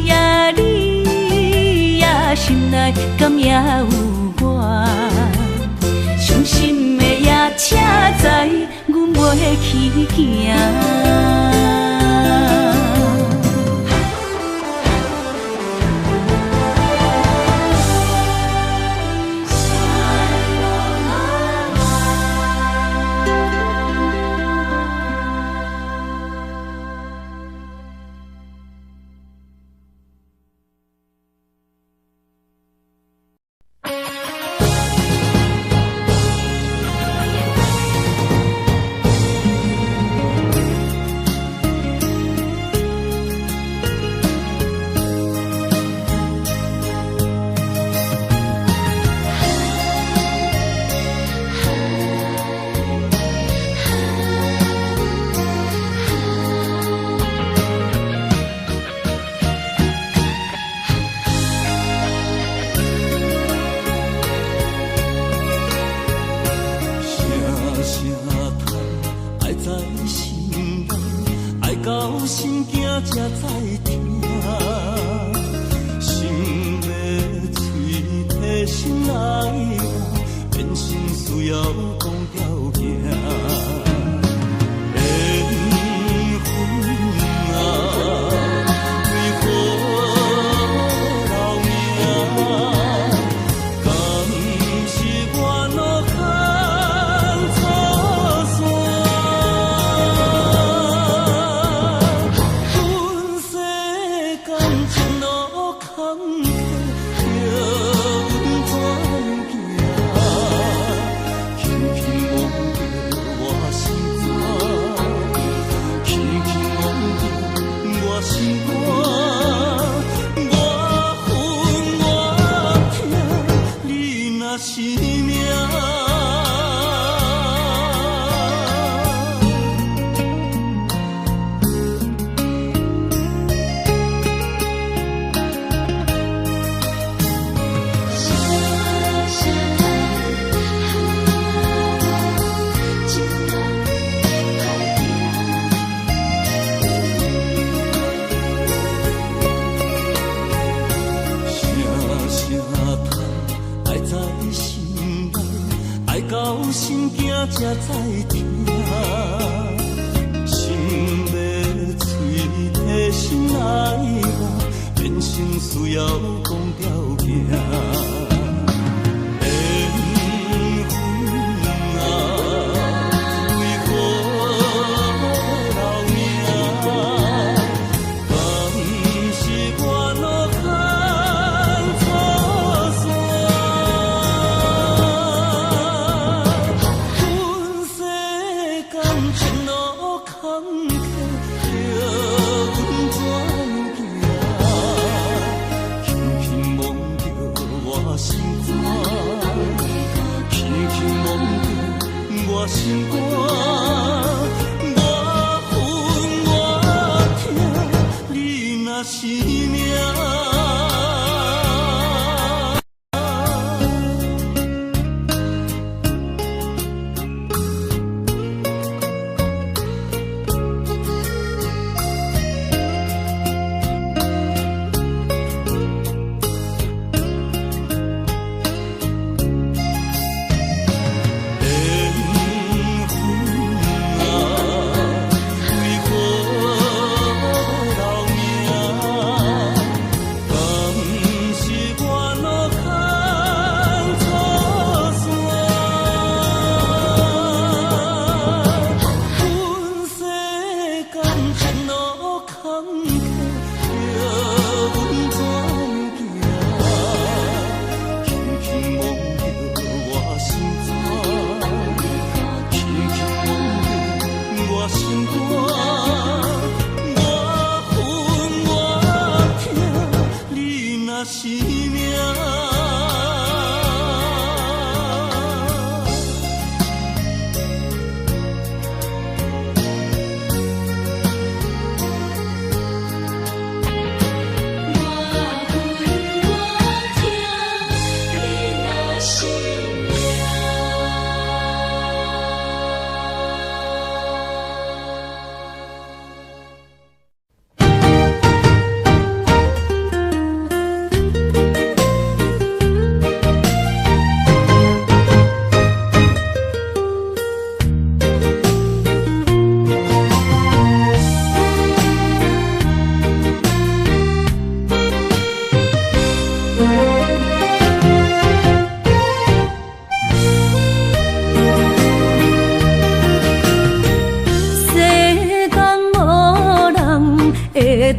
呀，你呀，心内敢也有我？伤心的夜车载，阮袂去行。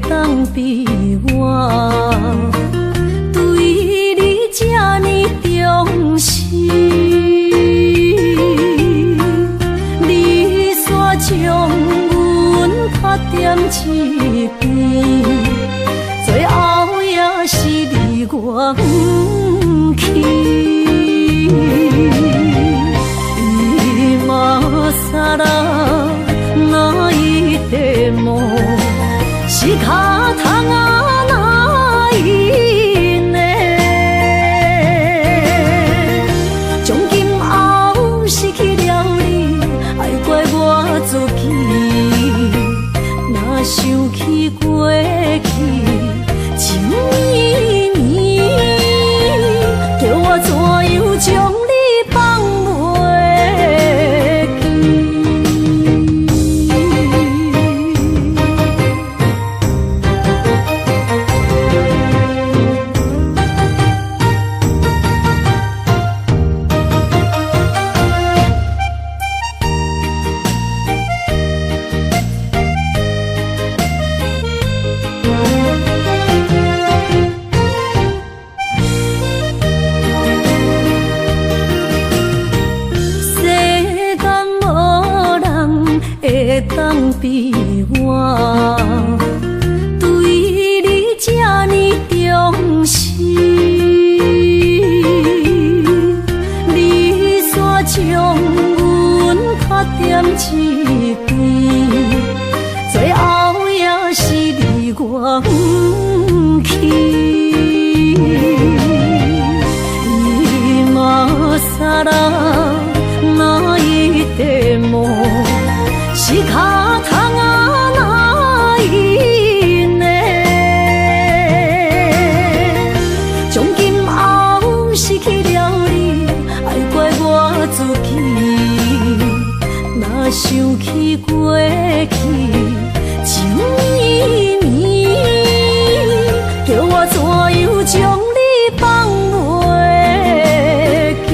当比我对你这呢重视，你煞将阮拍点一边，最后也是离我不去。今啦那一地梦。是脚痛啊，哪伊呢？从今后失去了你，爱怪我自己。若想起过去，情绵绵，叫我怎样将你放袂记？当比我对你这呢重视，你煞将阮拍点一边，最后也是离我不去。今啦那一地梦。是脚痛啊，哪伊呢？从今后失去了你，爱怪我自己。若想起过去，情绵绵，叫我怎样将你放袂记？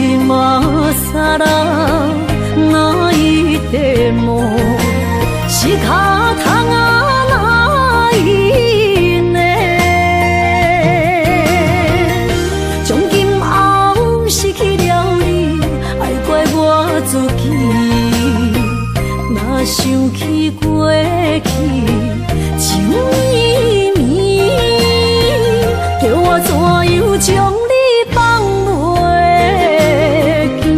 今啦那一地梦，是脚痛啊，哪伊呢？从今后失去了你，爱怪我自己。若想起过去，情绵绵，叫我怎样将你放袂记？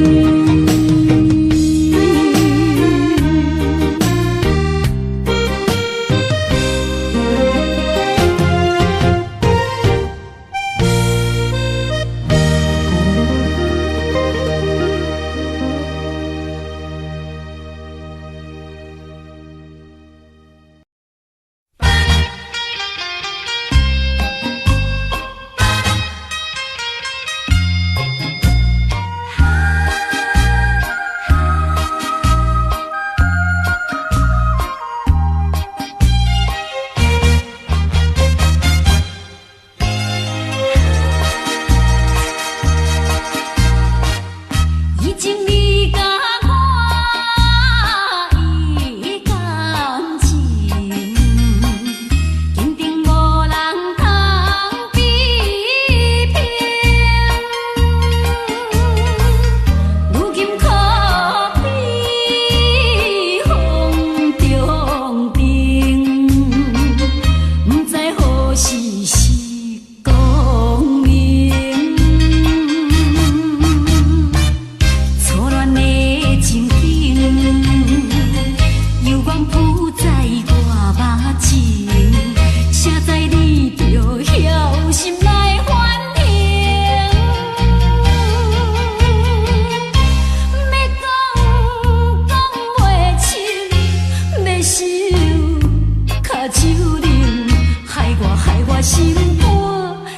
心肝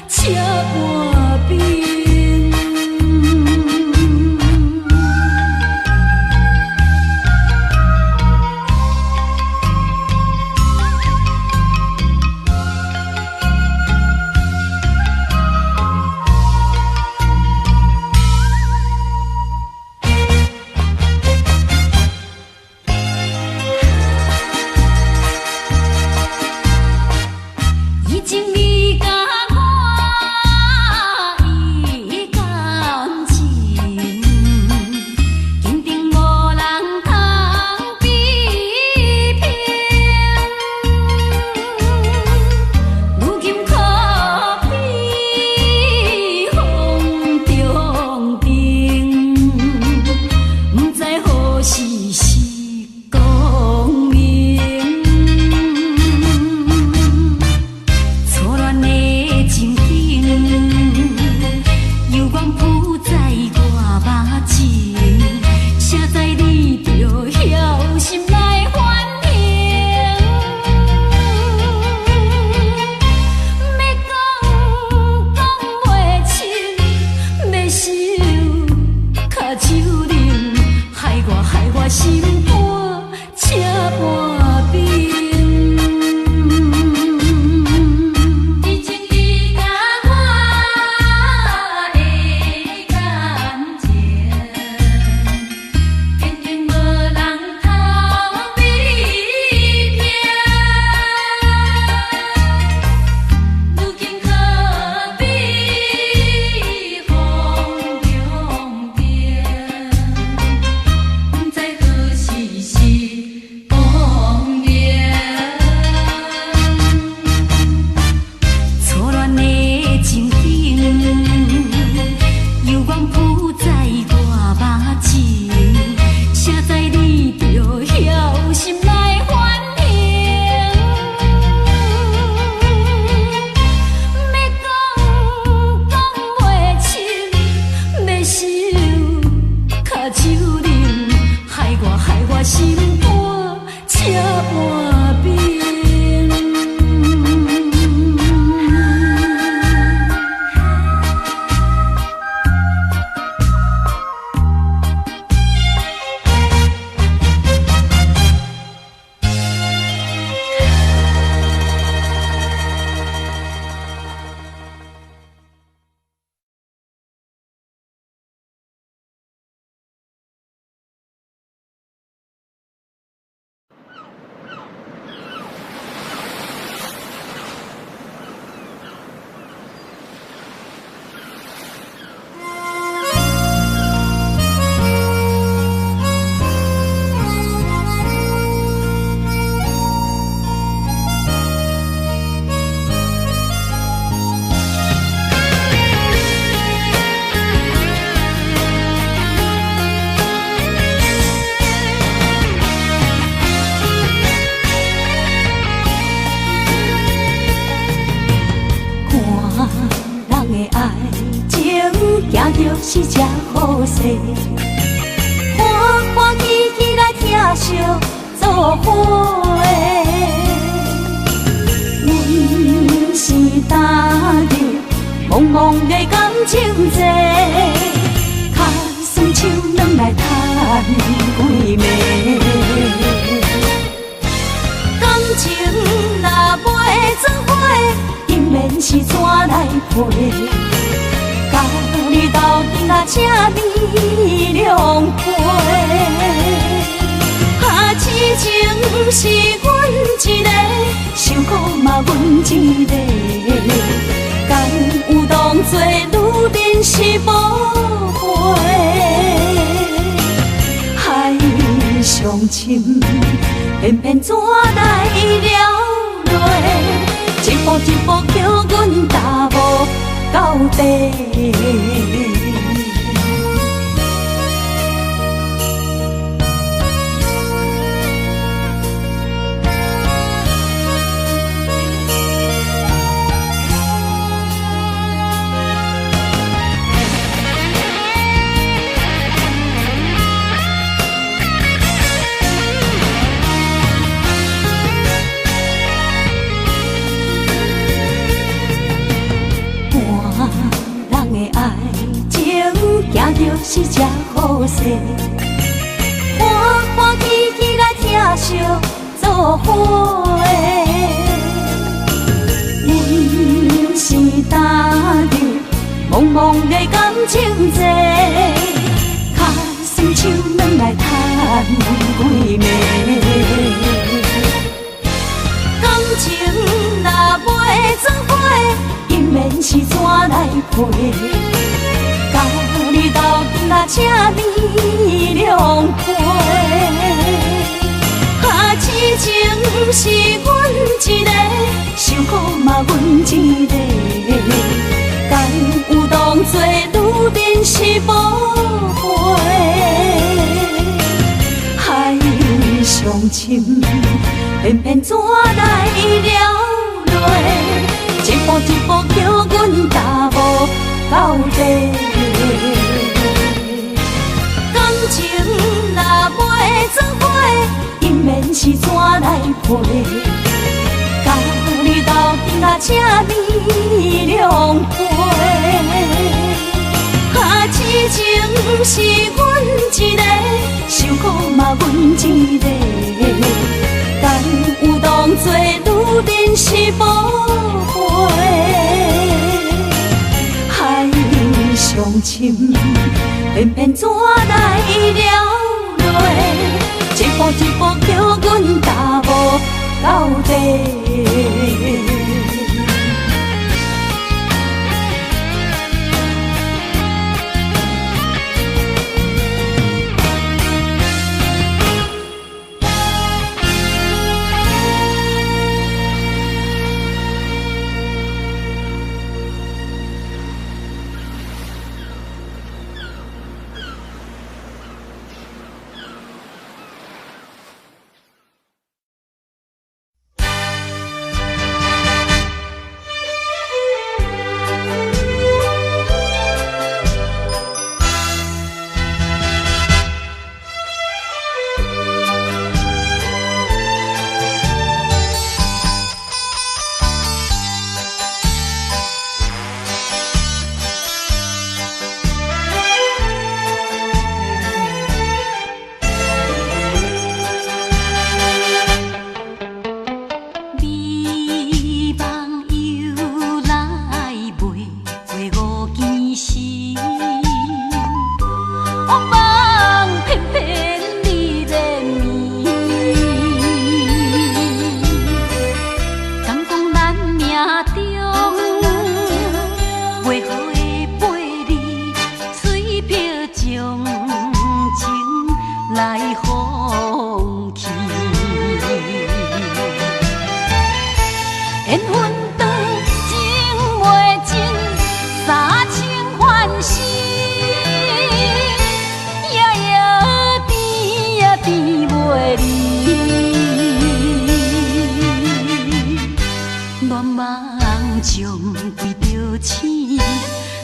车半冰。已经你甲我意感情，坚定无人通比拼。如今可比风中灯，不知何时是光明。错乱的情景，阳光铺在我目前，写在你着晓心来反应。要讲袂清，要想脚手冷，害我心肝车半冰。已经你甲我的感情，坚定无人通比拼。如今可比风中灯，不知何时是光明。错乱的情景，阳光铺在我目前，写在你着晓心来反应。要讲袂清，要想脚手冷，害我心肝车半冰。看人的爱情，行就是这好势，欢欢喜喜来疼惜做伙的。阮是踏入茫茫的感情债，卡算手软来赚几暝。感情若袂做伙，应免是怎来陪？甲你斗阵啊，请你谅解。啊，痴情是阮一个，伤苦嘛阮一个。敢有当作女人是无悔？海上深，偏偏怎来了落？一步一步叫阮踏无到底。是真好势，欢欢喜喜来听相做伙的。阮是踏入茫茫的感情债，卡酸手软来叹几暝。感情若袂做伙，因免是怎来陪？甲你斗阵啊，请你谅解。啊，痴情是阮一个，受苦嘛阮一个。敢有当作女人是宝贝？海上深，偏偏怎来了落？一步一步叫阮踏无到底。感情若袂做伙，因免是怎来陪？甲你斗阵啊，请你谅解。啊，痴情是阮一个，受苦嘛阮一个。敢有当作女人是宝贝？海上深，偏偏怎来了落？一步一步叫阮踏无到底。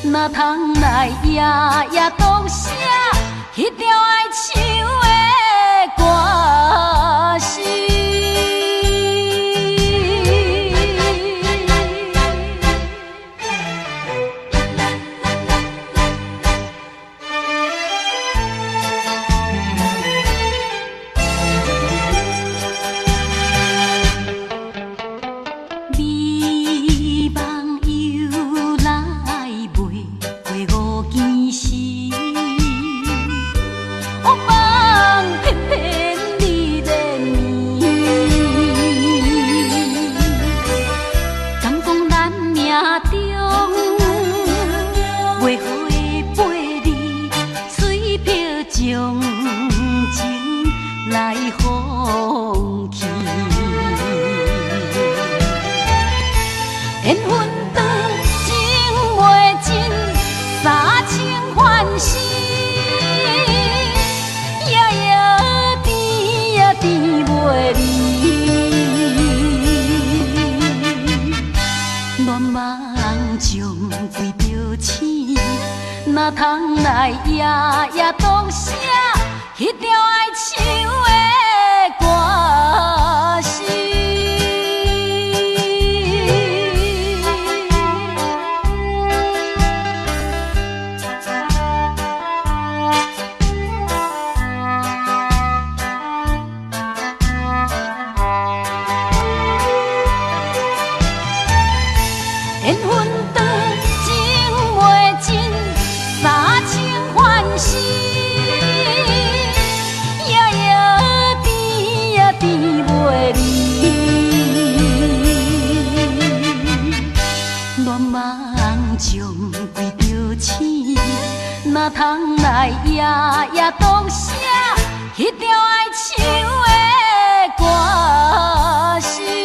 哪通来夜夜读写迄条哀愁的歌词？哪通来夜夜读写迄条哀愁的歌词？哪通来夜夜读写迄条爱唱的歌词？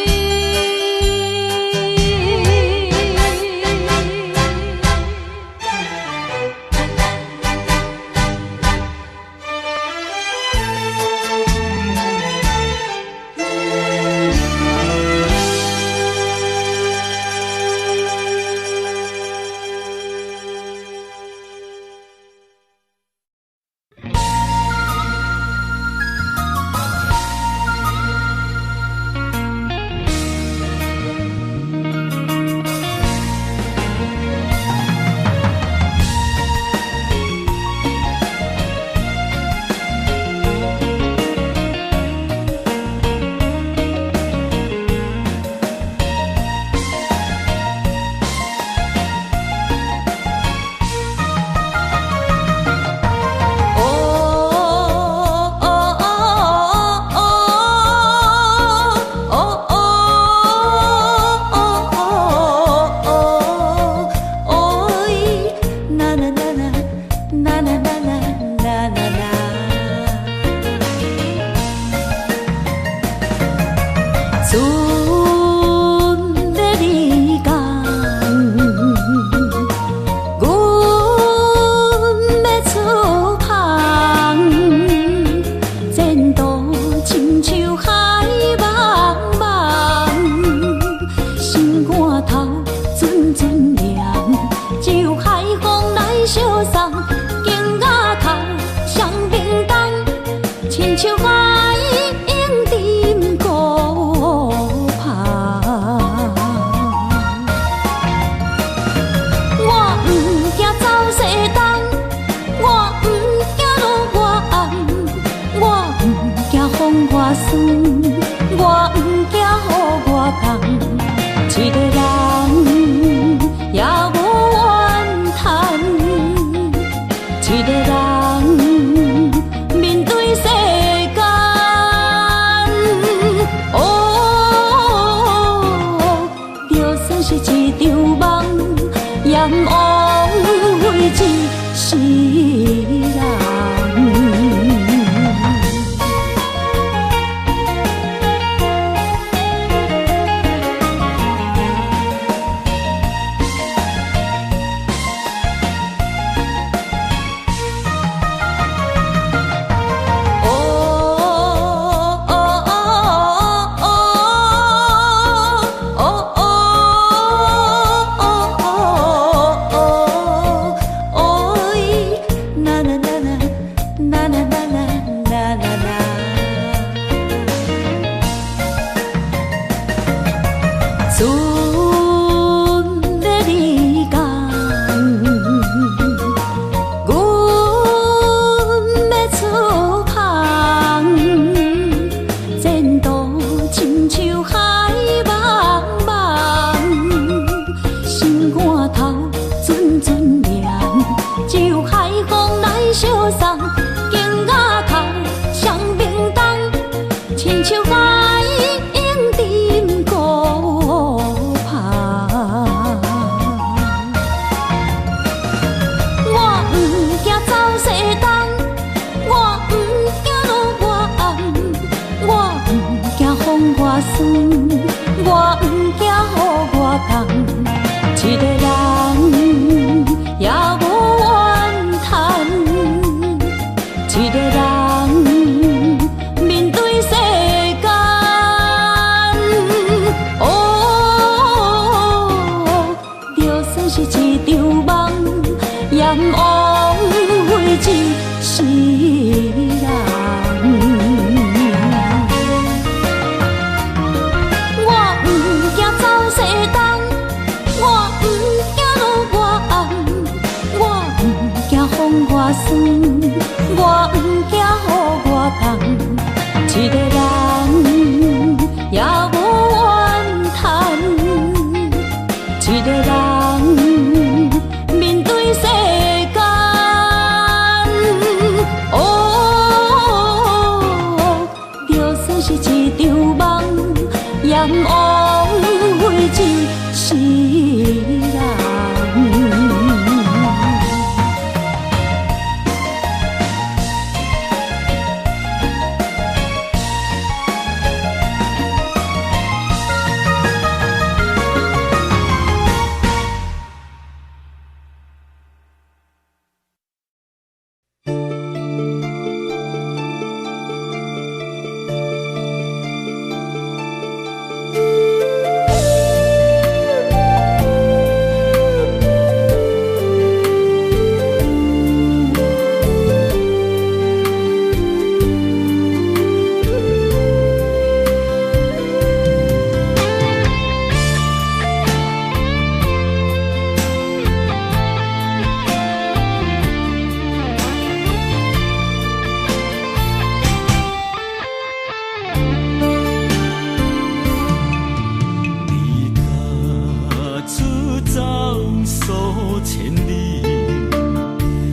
千里，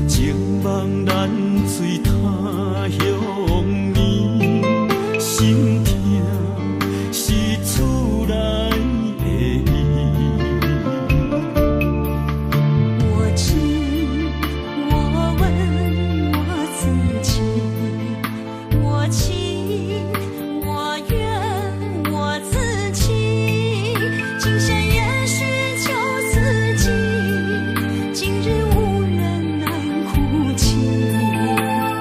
情梦难随他乡眠，心痛是厝内的伊。我知，我问我自己，我情我愿我自己，今生也许就自己，今日无人难哭泣。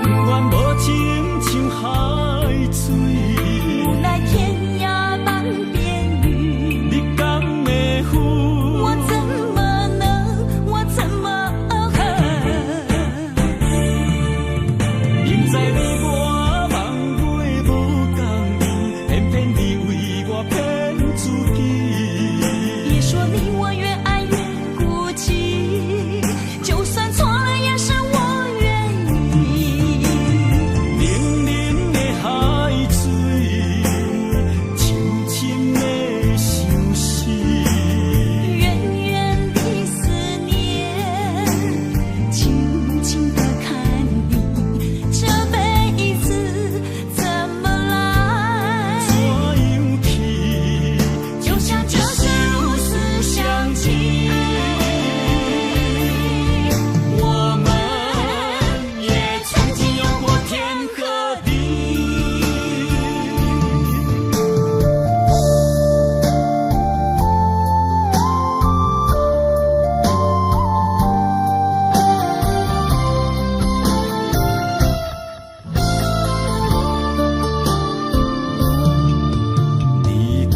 不愿无情像海水，无奈天涯半边雨，你敢会负？我怎么能，我怎么恨？明知你我梦袂无共伊，偏偏你为我骗自己。别说你我越爱越孤寂，就算错了也是我愿意。冷冷的海水，深深的相思。远远的思念，静静地看你，这辈子怎么来？怎样去？就像这是如此相近。我们也曾经有过天和地。离家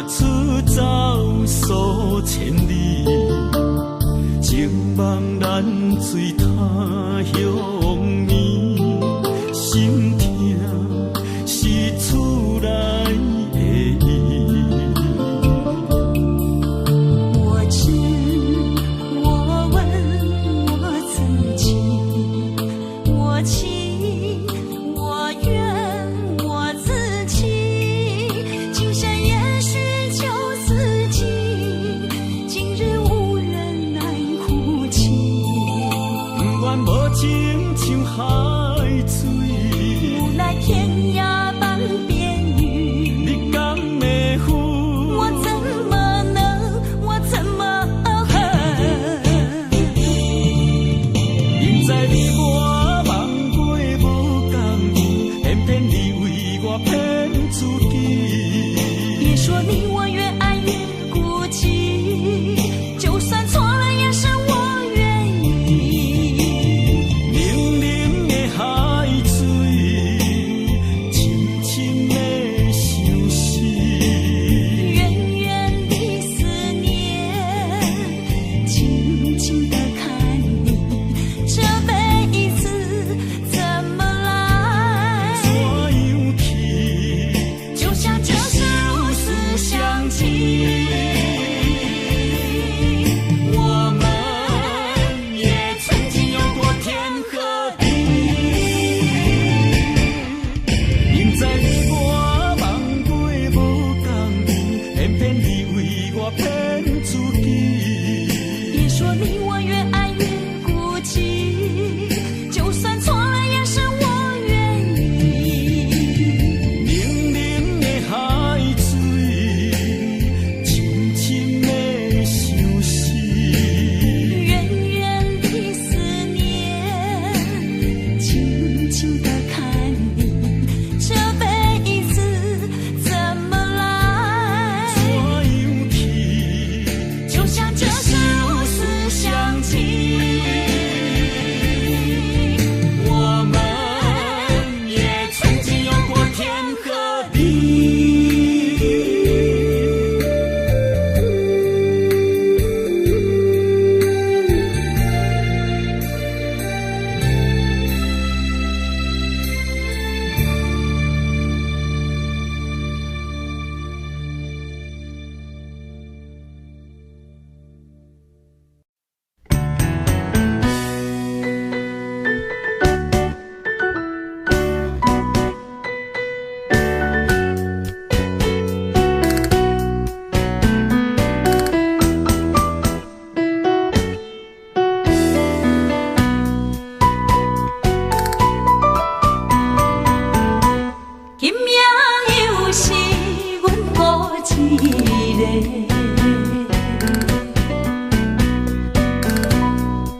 出走数千里，情梦难随他乡眠，心痛是厝内的伊。我知，我问我自己，我情我愿我自己，今生也许就自己，今日无人难哭泣。不愿无情像海水，无奈天涯半边雨，你敢会负？我怎么能，我怎么恨？明知你我梦袂无共伊，偏偏你为我骗自己。别说你我越爱越孤寂，就算错了也是我愿意。冷冷的海水，深深的相思。远远的思念，静静地看你，这辈子怎么来？怎样去？就像这是如此相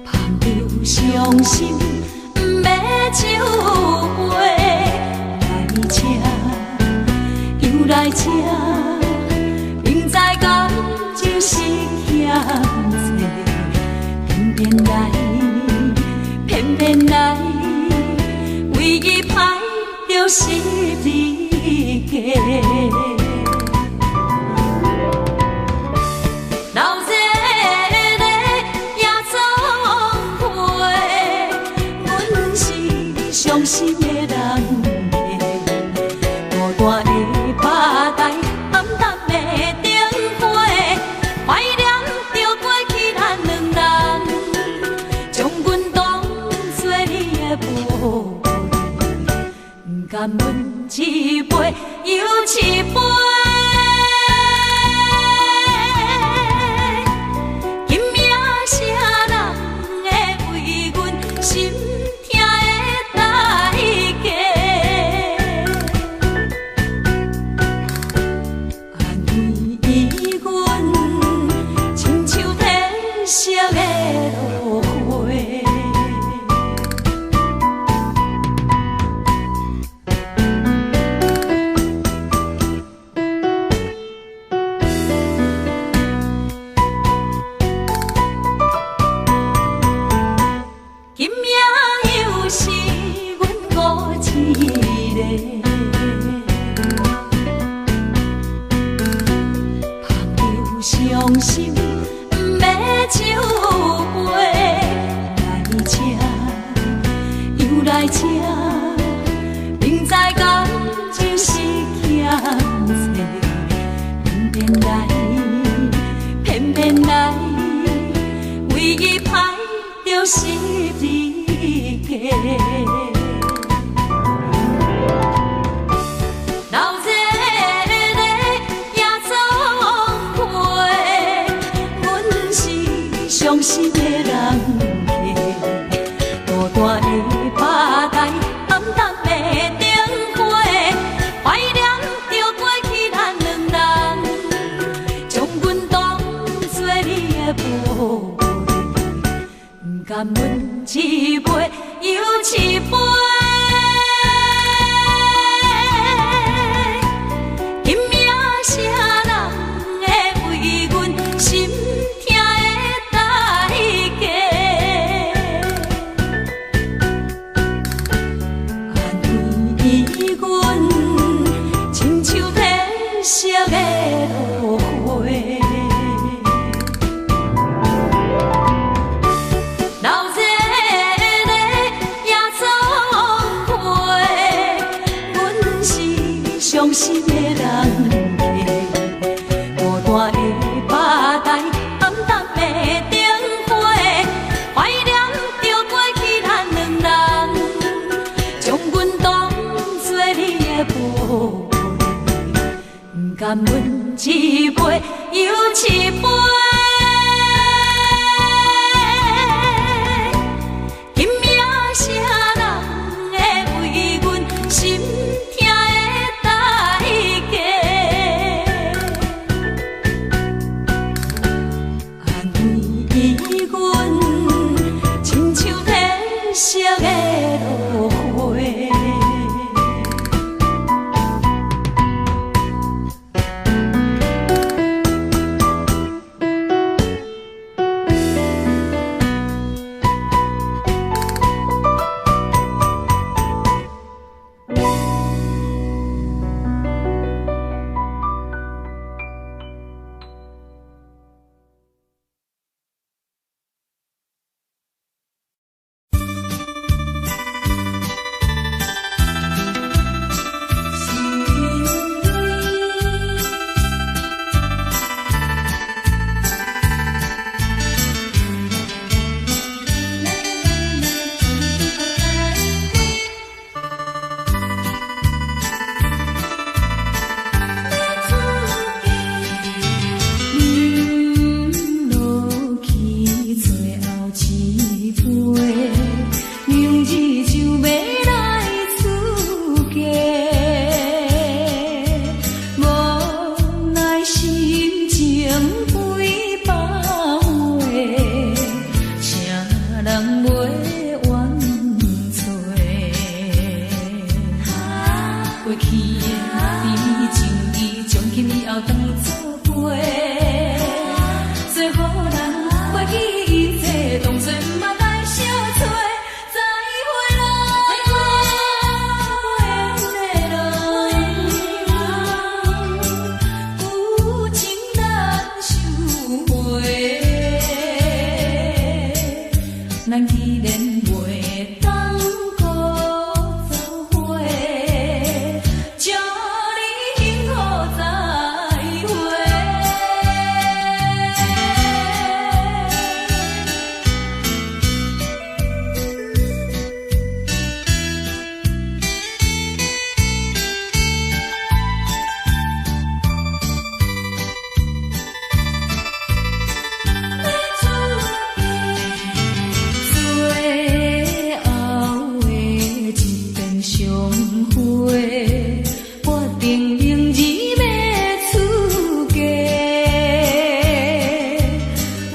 捧着伤心不要酒杯，来吃又来吃，明知感情是险多，偏偏来，偏偏来，唯一歹着是你家。伤心的人孤单的趴台，暗淡的灯花，怀念着过去咱两人，将阮当作你的宝贝，不甘阮一杯又一杯。今夜啥人会为阮心？伤心不要酒杯，来吃又来吃，明知感情是险多，偏偏来，偏偏来，唯一歹着是你家。伤心的人孤单的趴台，暗淡的灯花，怀念着过去咱两人，将阮当作你的宝贝，不甘阮一杯又一杯。今夜啥人会为阮心？色的落花，流热的夜总会，阮是伤心的人孤单的趴台，暗淡的灯花，怀念着过去咱两人，将阮当作你的宝。甘阮一杯又一杯，今夜啥人会为阮心痛的代价？安慰阮，亲像褪色的落花。当作陪，最好咱过去一切当作嘛来相找。再会啦，有情难收回，咱既然袂当搁做伙，祝你幸福再会。最后的一遍相会，我定明日要出家，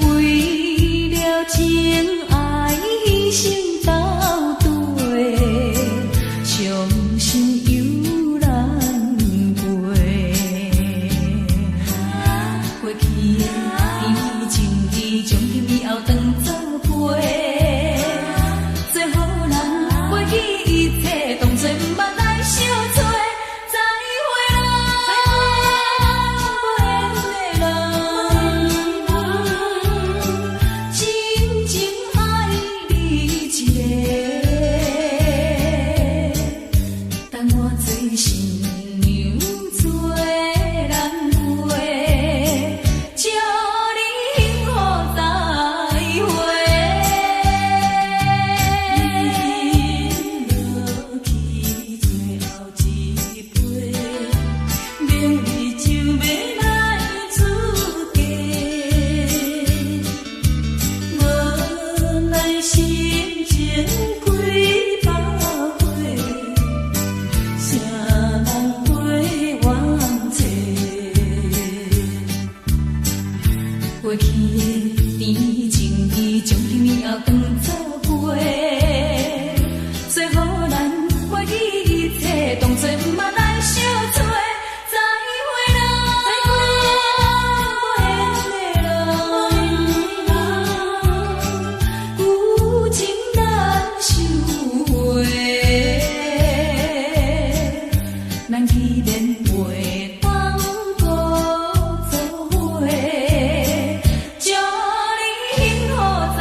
为了情爱牺牲斗对，伤心又难过。过去的情义，从今以后当作陪。最好咱过去一切当作毋捌来相找。再会啦，真情爱你一个，等我做新娘做人陪，祝你幸福再会。落去最后一杯，明日就要来出家，无奈心情几百回，谁人陪冤妻？过去的甜情义，从今以后当作陪。最好咱过去一切当作毋捌来相找。再会啦，有情难收回，咱既然袂当搁做伙，祝你幸福再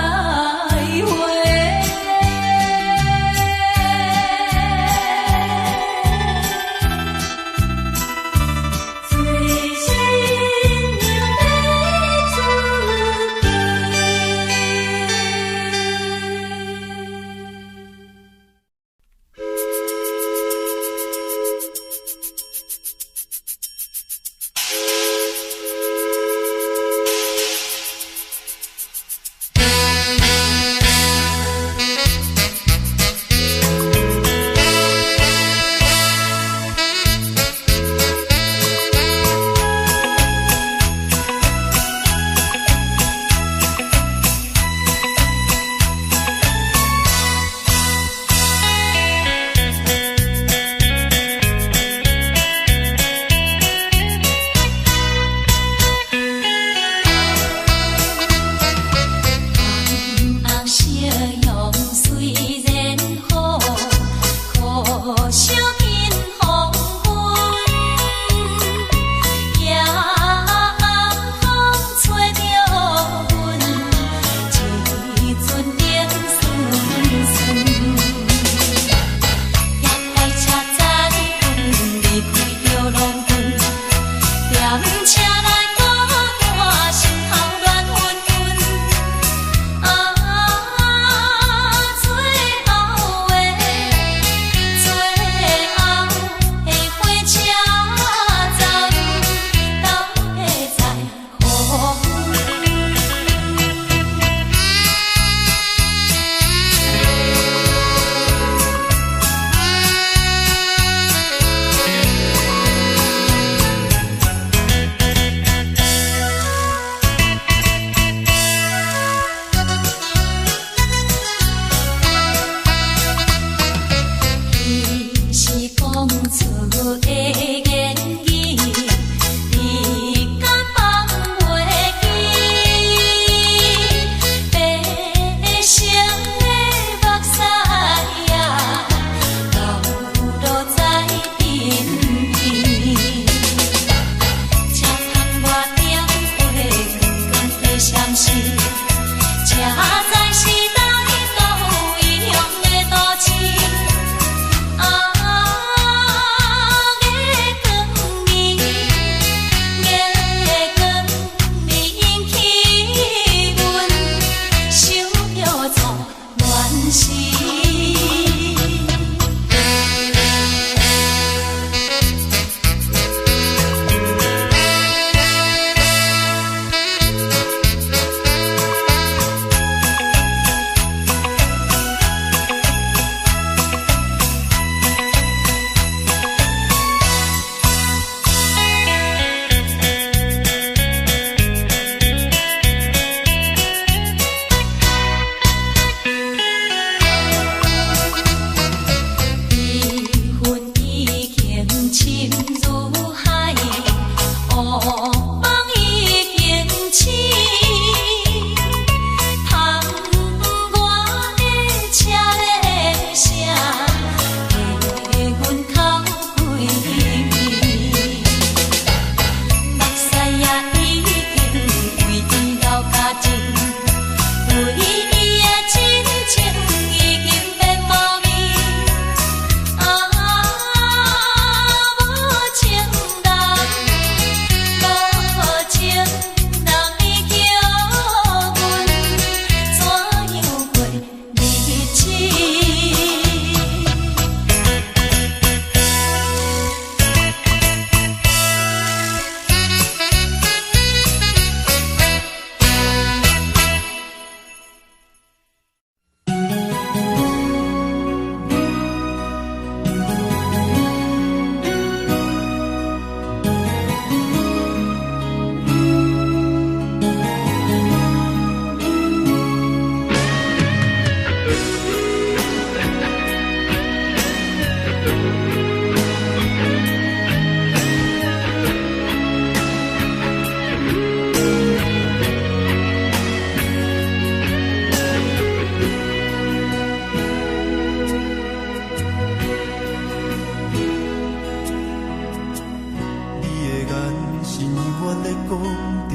着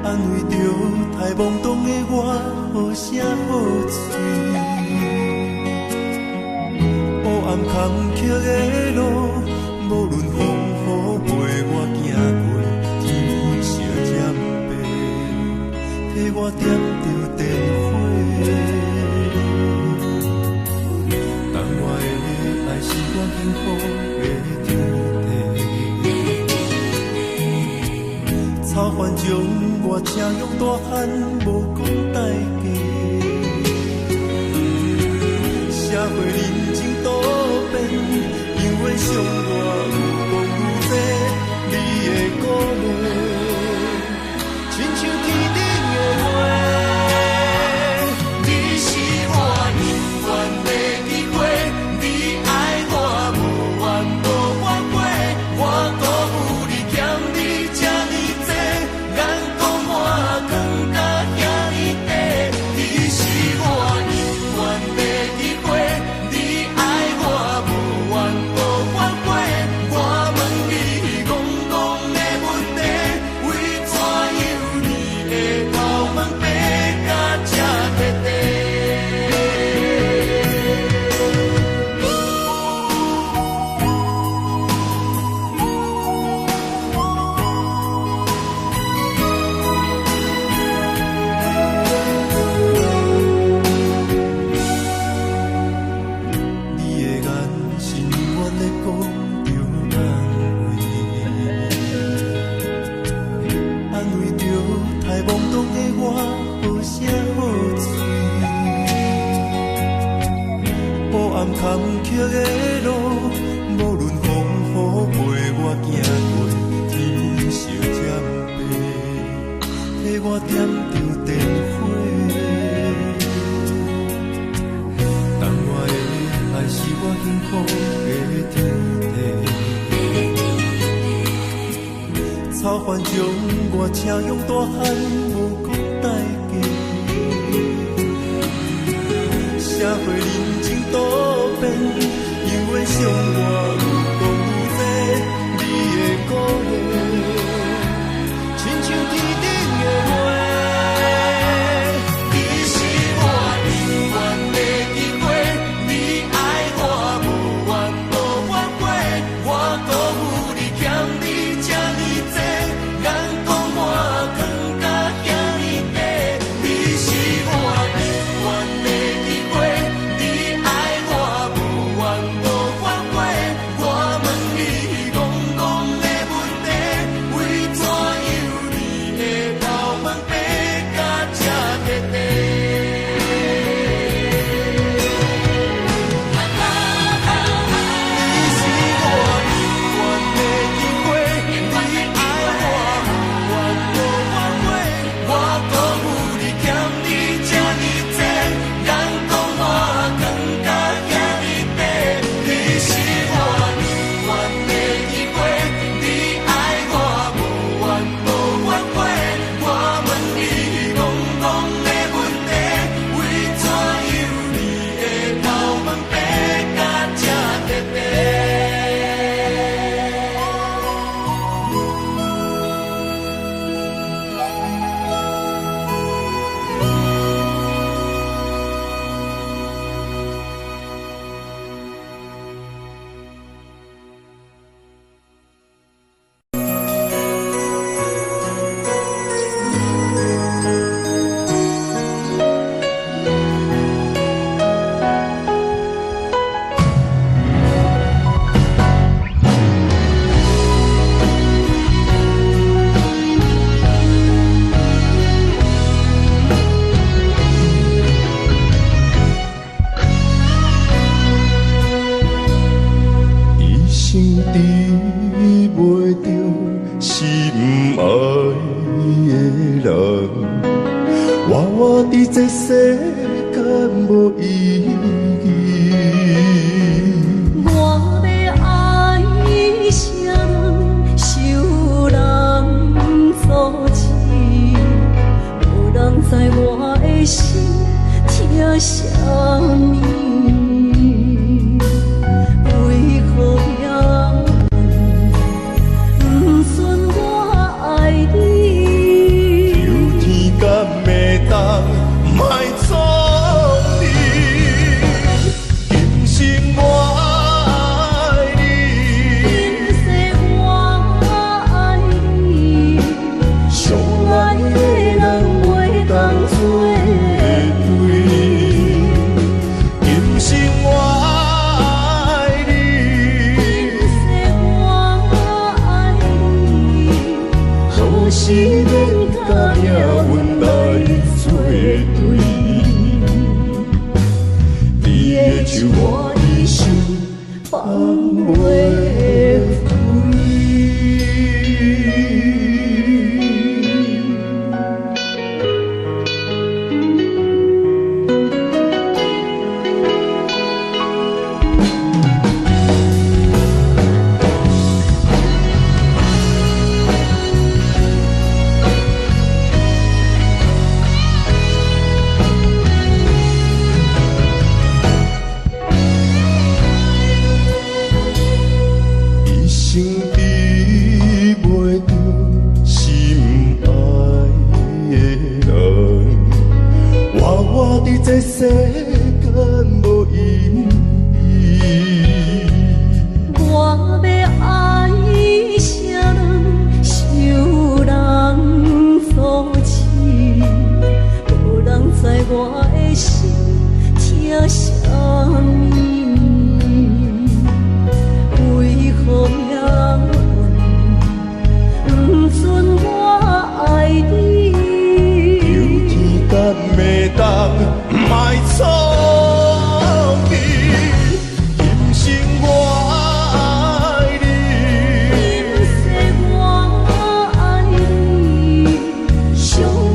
安慰着太懵懂的我，好声好嘴。黑暗坎坷的路，无论风雨陪我行过，天昏烧渐白，替我点着灯火。等我的爱是我幸福的天地，草原将我车用大汉，无讲代价。社会人情多变，因为伤我有讲有多，你的鼓励，亲像天顶的花。你是我永远的机会，你爱我无怨无反悔，我辜负你欠你这呢多，眼光我更加遐呢多。你是我永远的机会，你爱我无怨无反悔，我问你戆戆的问题，为怎样你会头毛白甲这彻底？你的眼是永远在讲着安慰，安慰着太懵懂的我，好声好嘴。黑暗坎坷的路，无论风雨陪我行过，天昏烧渐白，替我点着灯火。等我的爱是我幸福的天地，草原将我车用大汉，无讲代价。社会人情多变，因为伤我有讲有多，你的鼓励，亲像天顶的花。你是我永远的机会，你爱我无怨无反悔，我辜负你欠你这呢多，眼光我更加遐呢多。你是我永远的机会，你爱我无怨无反悔，我问你戆戆的问题，为怎样你会头毛白甲这彻底？你是我永远的机会，你爱我无怨无反悔，我辜负你欠你这呢多，眼光我更加遐呢多。你是我永远的机会，你爱我无怨无反悔，我问你戆戆的问题，为怎样你会头毛白甲这彻底？一生治袂着是不爱的人，活活伫这世间无意义。我要爱谁人，受人阻止，无人知我的心疼啥物，为何要问是免甲命运来作对。你的手我的心放袂开。这世间无意义，我要爱啥人，受人所欺，无人知我的心疼啥物，为何命运不准我爱你？有天敢袂当？卖错去，今生我爱你，今世我爱你，相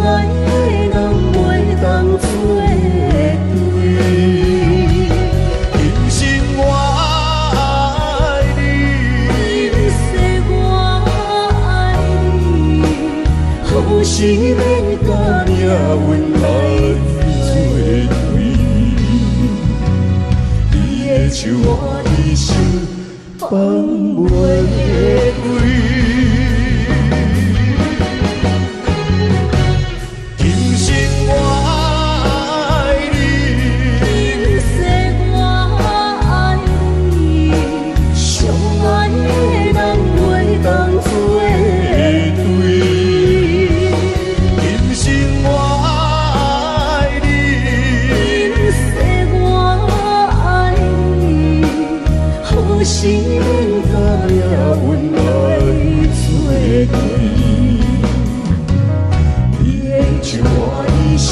爱的人袂当做对。今生我爱你，今世我爱你，好是免甲命运来。手我的心放袂开，今生我爱你，今世我爱你，相爱的人袂当做对。今生我爱你，今世我爱你。是免甲命运来作对，你的手我的心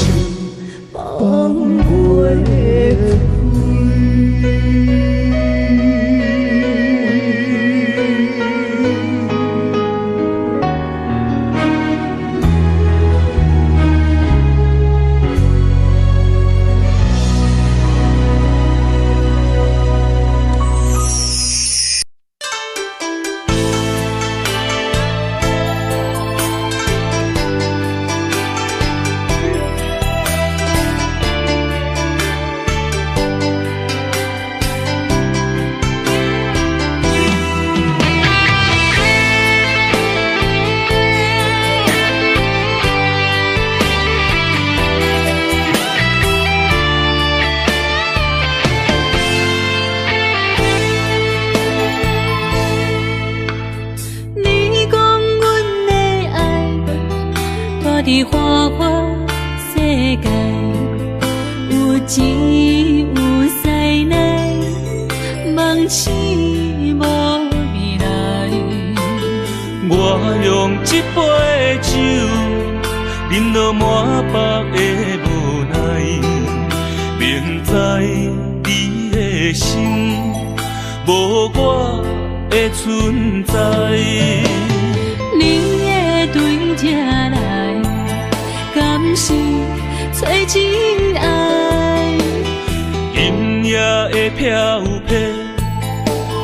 放袂开。伫花花世界，有钱有势来，梦醒无未来。我用一杯酒，饮落满腹的无奈，明知你的心无我的存在。你的对这来，敢是找真爱？今夜的飘飘，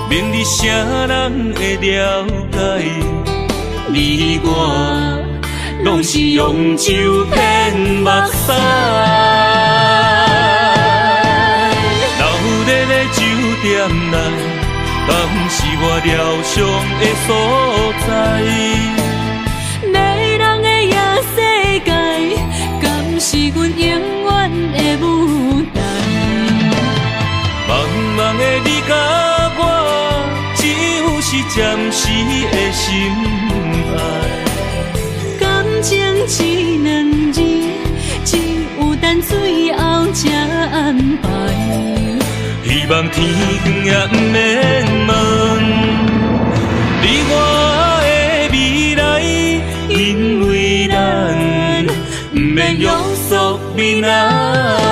明日啥人会了解？你我拢是用酒骗目屎，流热的酒店内，敢是我疗伤的所在？迷人的夜世界，敢是阮永远的舞台？茫茫的你甲我，只有是暂时的心爱。感情只两字，只有等最后才安排。希望天光也不免问，你我的未来，因为你若